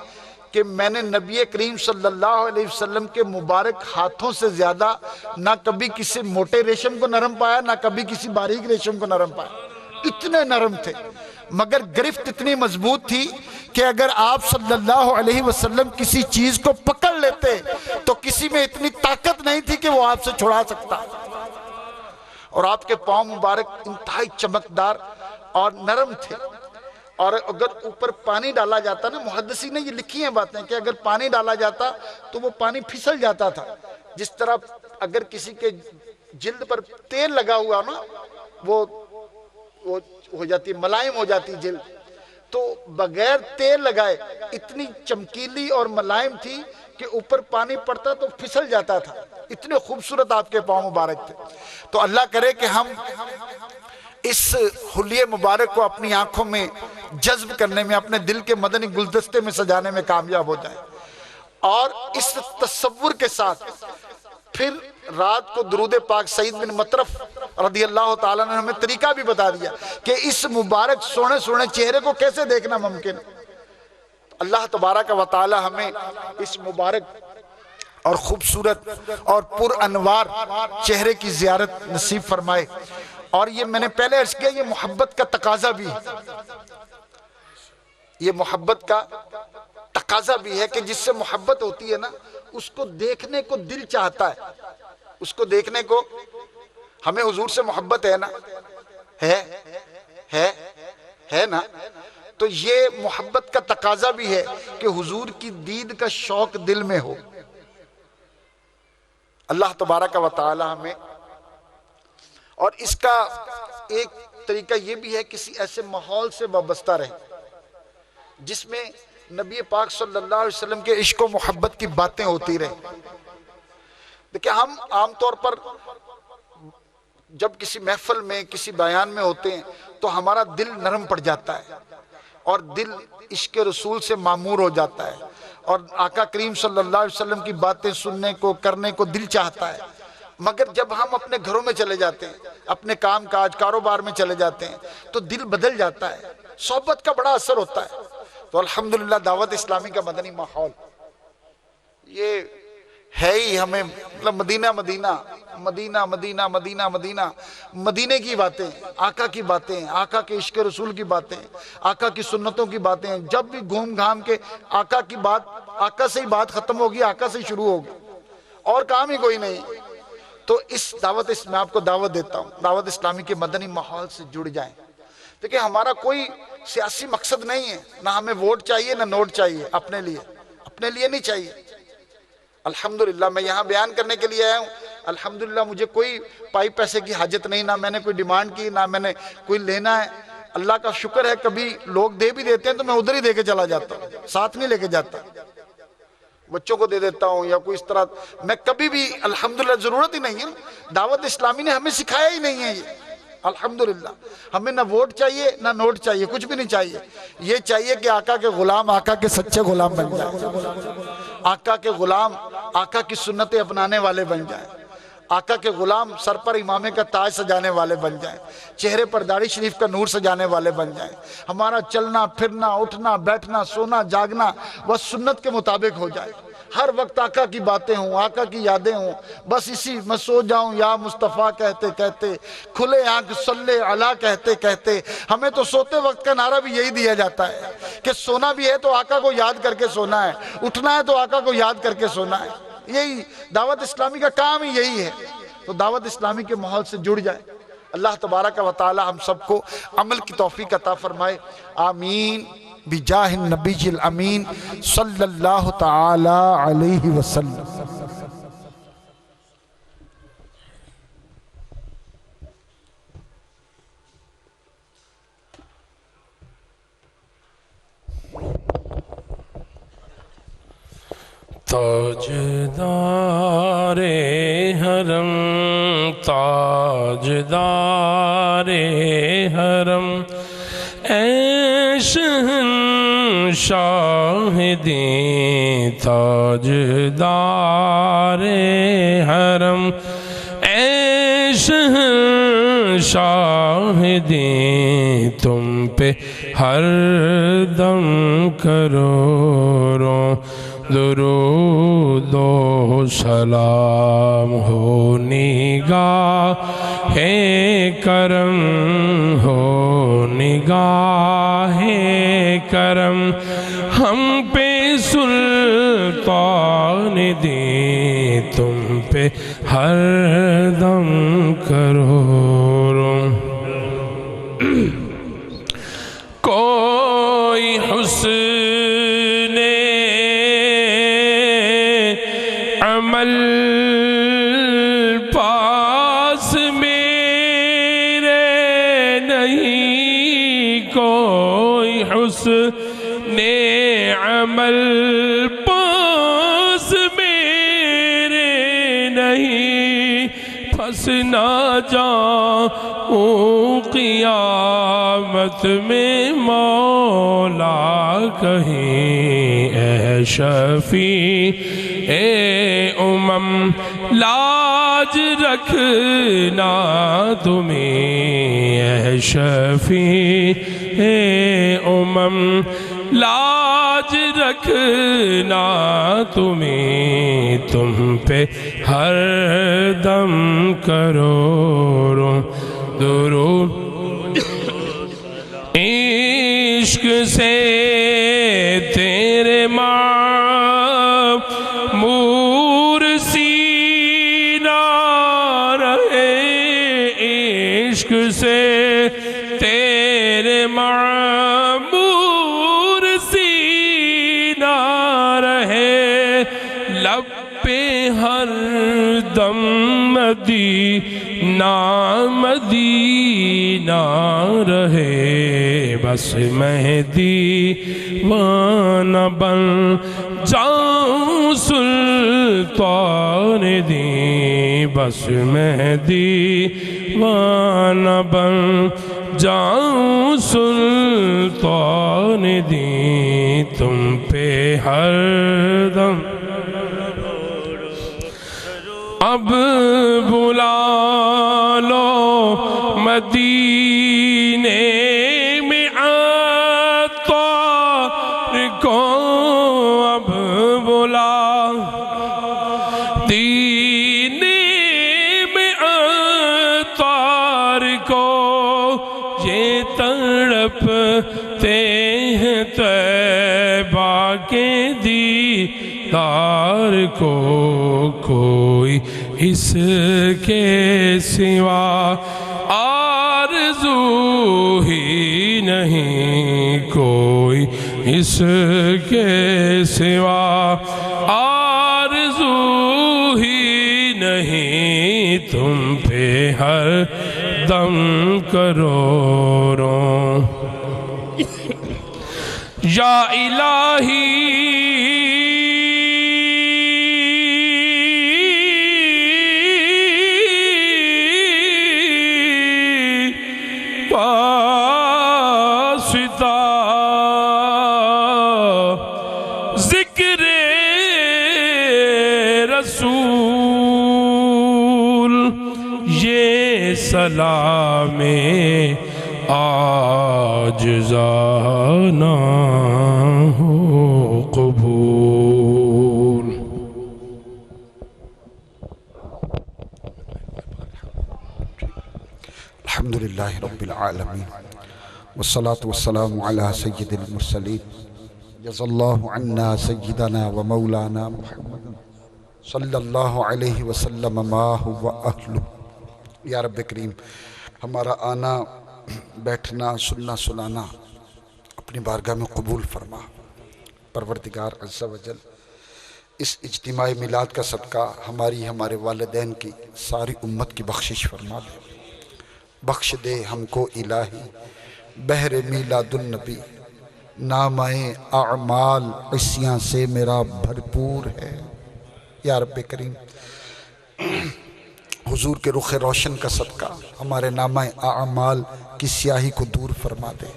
کہ میں نے نبی کریم صلی اللہ علیہ وسلم کے مبارک ہاتھوں سے زیادہ نہ کبھی کسی موٹے ریشم کو نرم پایا، نہ کبھی کسی باریک ریشم کو نرم پایا. اتنے نرم تھے، مگر گرفت اتنی مضبوط تھی کہ اگر آپ صلی اللہ علیہ وسلم کسی چیز کو پکڑ لیتے تو کسی میں اتنی طاقت نہیں تھی کہ وہ آپ سے چھڑا سکتا. اور آپ کے پاؤں مبارک انتہائی چمکدار اور نرم تھے. اور اگر اوپر پانی ڈالا جاتا نا، محدثین نے یہ لکھی ہیں باتیں کہ اگر پانی ڈالا جاتا تو وہ پانی پھسل جاتا تھا. جس طرح اگر کسی کے جلد پر تیل لگا ہوا نا، وہ ہو جاتی، ملائم ہو جاتی جلد. تو بغیر تیل لگائے اتنی چمکیلی اور ملائم تھی کہ اوپر پانی پڑتا تو پھسل جاتا تھا. اتنے خوبصورت آپ کے پاؤں مبارک تھے. تو اللہ کرے کہ ہم اس حلیے مبارک کو اپنی آنکھوں میں جذب کرنے میں، اپنے دل کے مدنی گلدستے میں سجانے میں کامیاب ہو جائیں. اور اس تصور کے ساتھ پھر رات کو درود پاک سعید بن مطرف رضی اللہ تعالیٰ نے ہمیں طریقہ بھی بتا دیا کہ اس مبارک سونے چہرے کو کیسے دیکھنا ممکن ہے۔ اللہ تبارک و تعالی ہمیں اس مبارک اور خوبصورت اور پر انوار چہرے کی زیارت نصیب فرمائے۔ اور یہ میں نے پہلے عرض کیا، یہ محبت کا تقاضا بھی ہے، یہ محبت کا تقاضا بھی ہے کہ جس سے محبت ہوتی ہے نا، اس کو دیکھنے کو دل چاہتا ہے، اس کو دیکھنے کو۔ ہمیں حضور سے محبت ہے نا، ہے نا، تو یہ محبت کا تقاضا بھی ہے کہ حضور کی دید کا شوق دل میں ہو۔ اللہ تبارک و تعالی ہمیں، اور اس کا ایک طریقہ یہ بھی ہے کسی ایسے ماحول سے وابستہ رہے جس میں نبی پاک صلی اللہ علیہ وسلم کے عشق و محبت کی باتیں ہوتی رہے۔ دیکھیں ہم عام طور پر جب کسی محفل میں کسی بیان میں ہوتے ہیں تو ہمارا دل نرم پڑ جاتا ہے اور دل عشق رسول سے معمور ہو جاتا ہے، اور آقا کریم صلی اللہ علیہ وسلم کی باتیں سننے کو کرنے کو دل چاہتا ہے۔ مگر جب ہم اپنے گھروں میں چلے جاتے ہیں، اپنے کام کاج کاروبار میں چلے جاتے ہیں تو دل بدل جاتا ہے، صحبت کا بڑا اثر ہوتا ہے۔ تو الحمدللہ دعوت اسلامی کا مدنی ماحول یہ ہے ہی ہمیں، مطلب مدینہ مدینہ مدینہ مدینہ مدینہ مدینہ، مدینے کی باتیں، آقا کی باتیں، آقا کے عشق رسول کی باتیں، آقا کی سنتوں کی باتیں۔ جب بھی گھوم گھام کے آقا کی بات، آقا سے ہی بات ختم ہوگی، آقا سے ہی شروع ہوگی، اور کام ہی کوئی نہیں۔ تو اس دعوت میں آپ کو دعوت دیتا ہوں، دعوت اسلامی کے مدنی ماحول سے جڑ جائیں۔ دیکھیں ہمارا کوئی سیاسی مقصد نہیں ہے، نہ ہمیں ووٹ چاہیے نہ نوٹ چاہیے، اپنے لیے نہیں چاہیے۔ الحمدللہ میں یہاں بیان کرنے کے لیے آیا ہوں، الحمدللہ مجھے کوئی پائی پیسے کی حاجت نہیں، نہ میں نے کوئی ڈیمانڈ کی، نہ میں نے کوئی لینا ہے۔ اللہ کا شکر ہے کبھی لوگ دے بھی دیتے ہیں تو میں ادھر ہی دے کے چلا جاتا ہوں، ساتھ نہیں لے کے جاتا، بچوں کو دے دیتا ہوں یا کوئی اس طرح۔ میں کبھی بھی الحمدللہ ضرورت ہی نہیں ہے، دعوت اسلامی نے ہمیں سکھایا ہی نہیں ہے یہ۔ الحمدللہ ہمیں نہ ووٹ چاہیے نہ نوٹ چاہیے، کچھ بھی نہیں چاہیے۔ یہ چاہیے کہ آقا کے غلام آقا کے سچے غلام بن جائیں، آقا کے غلام آقا کی سنتیں اپنانے والے بن جائیں، آقا کے غلام سر پر امامے کا تاج سجانے والے بن جائیں، چہرے پر داڑھی شریف کا نور سجانے والے بن جائیں، ہمارا چلنا پھرنا اٹھنا بیٹھنا سونا جاگنا وہ سنت کے مطابق ہو جائے، ہر وقت آقا کی باتیں ہوں، آقا کی یادیں ہوں، بس اسی میں سو جاؤں یا مصطفیٰ کہتے کہتے، کھلے آنکھ صلی علی کہتے کہتے۔ ہمیں تو سوتے وقت کا نعرہ بھی یہی دیا جاتا ہے کہ سونا بھی ہے تو آقا کو یاد کر کے سونا ہے، اٹھنا ہے تو آقا کو یاد کر کے سونا ہے۔ یہی دعوت اسلامی کا کام ہی یہی ہے۔ تو دعوت اسلامی کے ماحول سے جڑ جائے۔ اللہ تبارک و تعالی ہم سب کو عمل کی توفیق عطا فرمائے، آمین بجاہ النبی الامین صلی اللہ تعالی علیہ وسلم۔ تاجدار حرم تاجدار حرم اے شہنشاہ دین تاجدار حرم اے شہنشاہ دین تم پہ ہر دم کروڑوں درود و سلام ہو، نگاہ کرم ہو، نگاہ کرم ہم پہ سلطان دی، تم پہ ہر دم کروڑوں کوئی حسن عمل پاس میرے نہیں، کوئی حسن عمل پاس میرے نہیں، پس نہ جاؤں قیامت میں مولا کہیں اے شفیع اے امم لاج رکھنا تمہیں اے شفیع اے امم لاج رکھنا تمہیں تم پہ ہر دم کروڑوں درود عشق سے تیرے معمور سینہ رہے عشق سے تیرے معمور سینہ رہے لب پہ ہر دم مدینہ مدینہ رہے بس مہدی دیوانہ بن جاؤں سلطان دی بس مہدی دیوانہ بن جاؤں سلطان دی تم پہ ہر دم اب بلا لو مدینے میں عطار کو اب بلا دینے میں عطار کو یہ تڑپتے ہیں طیبہ کے دیدار کو کوئی اس کے سوا آرزو ہی نہیں کوئی اس کے سوا آرزو ہی نہیں تم پہ ہر دم کروڑوں یا الہی ذکر رسول یہ سلام عاجزانہ ہو قبول الحمدللہ رب العالمین والصلاة والسلام علی سید المرسلین جزا اللہ عنا سیدنا و مولانا محمد صلی اللہ علیہ وسلم ما ہوا اہلہ یا رب کریم ہمارا آنا بیٹھنا سننا سنانا اپنی بارگاہ میں قبول فرما پروردگار عز و جل اس اجتماع میلاد کا صدقہ ہماری ہمارے والدین کی ساری امت کی بخشش فرما دے بخش دے ہم کو الہی بحر میلاد النبی نامہ اعمال عصیاں سے میرا بھرپور ہے یا رب کریم حضور کے رخ روشن کا صدقہ ہمارے نامہ اعمال کی سیاہی کو دور فرما دے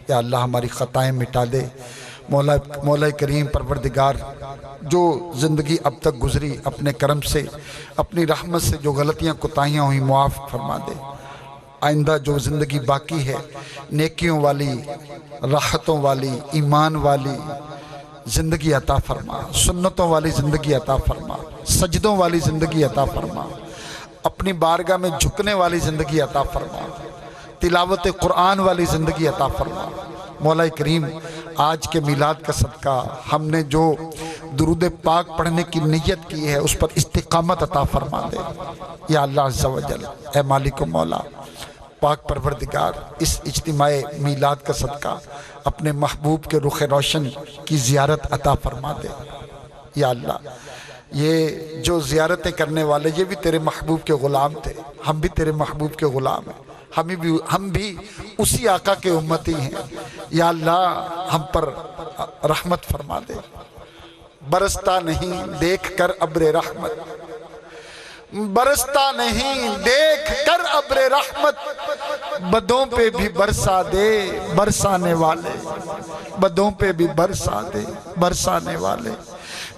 یا اللہ ہماری خطائیں مٹا دے مولا کریم پروردگار جو زندگی اب تک گزری اپنے کرم سے اپنی رحمت سے جو غلطیاں کوتاہیاں ہوئیں معاف فرما دے آئندہ جو زندگی باقی ہے نیکیوں والی راحتوں والی ایمان والی زندگی عطا فرما سنتوں والی زندگی عطا فرما سجدوں والی زندگی عطا فرما اپنی بارگاہ میں جھکنے والی زندگی عطا فرما تلاوت قرآن والی زندگی عطا فرما مولا کریم آج کے میلاد کا صدقہ ہم نے جو درود پاک پڑھنے کی نیت کی ہے اس پر استقامت عطا فرما دے یا اللہ عز و جل اے مالک و مولا پاک پروردگار اس اجتماع میلاد کا صدقہ اپنے محبوب کے رخ روشن کی زیارت عطا فرما دے یا اللہ یہ جو زیارتیں کرنے والے یہ بھی تیرے محبوب کے غلام تھے ہم بھی تیرے محبوب کے غلام ہیں ہم بھی اسی آقا کے امتی ہیں یا اللہ ہم پر رحمت فرما دے برستا نہیں دیکھ کر ابر رحمت برستا نہیں دیکھ کر ابر رحمت، بدوں پہ بھی برسا دے برسانے والے، بدوں پہ بھی برسا دے برسانے والے،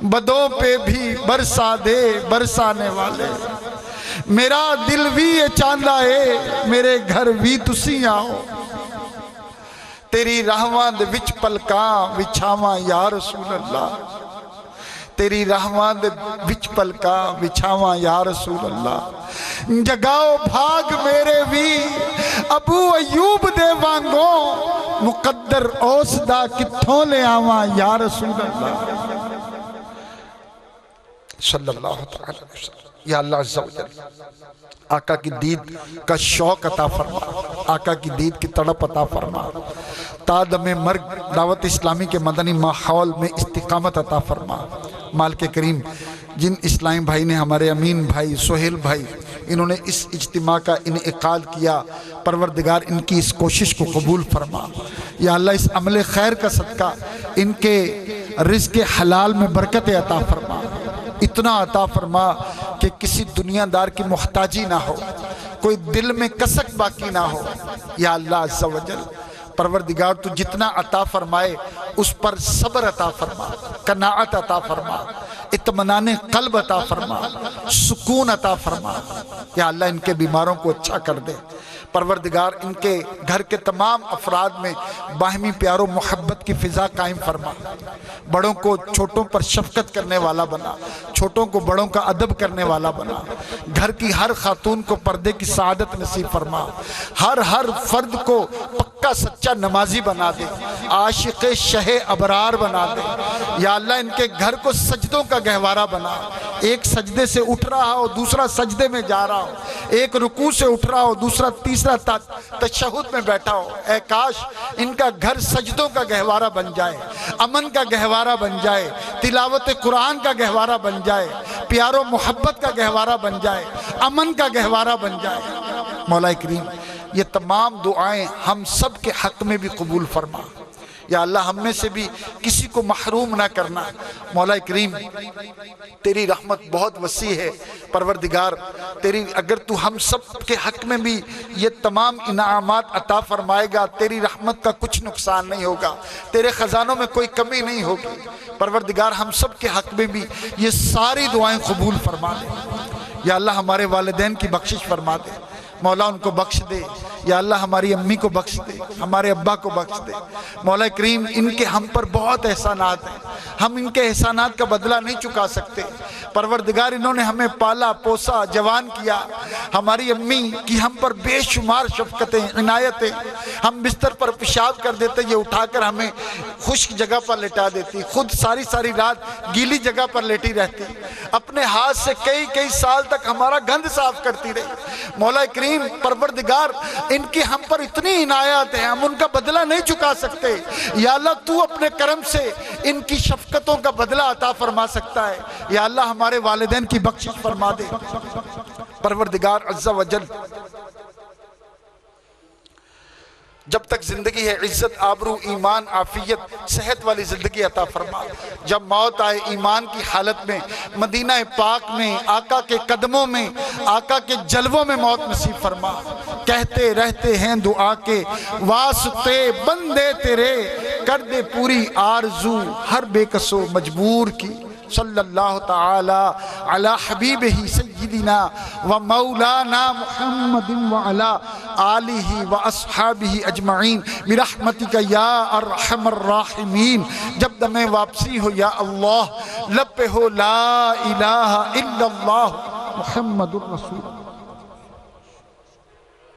بدوں پہ بھی برسا دے برسانے والے۔ میرا دل بھی یہ چاہتا ہے میرے گھر بھی تسی آؤ، تیری رحماں دے وچ پلکاں وچھاواں یا رسول اللہ، تیری رحماں دے وچ پلکاں وچھاواں یا رسول اللہ۔ جگاؤ بھاگ میرے بھی ابو ایوب دے وانگوں، مقدر اوس دا کتھوں لے آواں یا رسول اللہ صلی اللہ تعالی وسلم۔ یا اللہ عز و جل آقا کی دید کا شوق عطا فرما، آقا کی دید کی تڑپ عطا فرما، تا دم مرگ دعوت اسلامی کے مدنی ماحول میں استقامت عطا فرما۔ مالک کریم جن اسلامی بھائی نے، ہمارے امین بھائی سہیل بھائی، انہوں نے اس اجتماع کا انعقاد کیا، پروردگار ان کی اس کوشش کو قبول فرما۔ یا اللہ اس عمل خیر کا صدقہ ان کے رزق حلال میں برکت عطا فرما، اتنا عطا فرما کہ کسی دنیا دار کی محتاجی نہ ہو، کوئی دل میں کسک باقی نہ ہو۔ یا اللہ عز و جل پروردگار تو جتنا عطا فرمائے اس پر صبر عطا فرما، قناعت عطا فرما، اطمینان قلب عطا فرما، سکون عطا فرما۔ یا اللہ ان کے بیماروں کو اچھا کر دے، پروردگار ان کے گھر کے تمام افراد میں باہمی پیار و محبت کی فضا قائم فرما، بڑوں کو چھوٹوں پر شفقت کرنے والا بنا، چھوٹوں کو بڑوں کا ادب کرنے والا بنا، گھر کی ہر خاتون کو پردے کی سعادت نصیب فرما، ہر فرد کو پکا سچا نمازی بنا دے، عاشق شہ ابرار بنا دے۔ یا اللہ ان کے گھر کو سجدوں کا گہوارہ بنا، ایک سجدے سے اٹھ رہا ہو دوسرا سجدے میں جا رہا ہو، ایک رکوع سے اٹھ رہا ہو دوسرا تیسرا تشہد میں بیٹھا ہو۔ اے کاش ان کا گھر سجدوں کا گہوارہ بن جائے، امن کا گہوارہ بن جائے، تلاوت قرآن کا گہوارہ بن جائے، پیار و محبت کا گہوارہ بن جائے، امن کا گہوارہ بن جائے۔ مولا کریم یہ تمام دعائیں ہم سب کے حق میں بھی قبول فرما۔ یا اللہ ہم میں سے بھی کسی کو محروم نہ کرنا۔ مولا کریم تیری رحمت بہت وسیع ہے، پروردگار تیری اگر تو ہم سب کے حق میں بھی یہ تمام انعامات عطا فرمائے گا، تیری رحمت کا کچھ نقصان نہیں ہوگا، تیرے خزانوں میں کوئی کمی نہیں ہوگی۔ پروردگار ہم سب کے حق میں بھی یہ ساری دعائیں قبول فرما دے۔ یا اللہ ہمارے والدین کی بخشش فرما دے، مولا ان کو بخش دے۔ یا اللہ ہماری امی کو بخش دے، ہمارے ابا کو بخش دے۔ مولا کریم ان کے ہم پر بہت احسانات ہیں، ہم ان کے احسانات کا بدلہ نہیں چکا سکتے۔ پروردگار انہوں نے ہمیں پالا پوسا جوان کیا، ہماری امی کی ہم پر بے شمار شفقتیں عنایتیں، ہم بستر پر پیشاب کر دیتے یہ اٹھا کر ہمیں خشک جگہ پر لٹا دیتی، خود ساری رات گیلی جگہ پر لیٹی رہتی، اپنے ہاتھ سے کئی سال تک ہمارا گند صاف کرتی رہی۔ مولا کریم پروردگار ان کی ہم پر اتنی عنایات ہیں، ہم ان کا بدلہ نہیں چکا سکتے۔ یا اللہ تو اپنے کرم سے ان کی شفقتوں کا بدلہ عطا فرما سکتا ہے۔ یا اللہ ہمارے والدین کی بخشش فرما دے۔ پروردگار عز و جل جب تک زندگی ہے عزت آبرو ایمان عافیت صحت والی زندگی عطا فرما، جب موت آئے ایمان کی حالت میں مدینہ پاک میں آقا کے قدموں میں آقا کے جلووں میں موت نصیب فرما۔ کہتے رہتے ہیں دعا کے واسطے بندے تیرے، کر دے پوری آرزو ہر بے کس و مجبور کی۔ صلی اللہ تعالی علی حبیبہ سیدنا و مولانا محمد وعلی آلہ و اصحابہ اجمعین برحمتک یا ارحم الراحمین۔ جب دم واپسی ہو یا اللہ، لب پہ ہو لا الہ الا اللہ محمد الرسول۔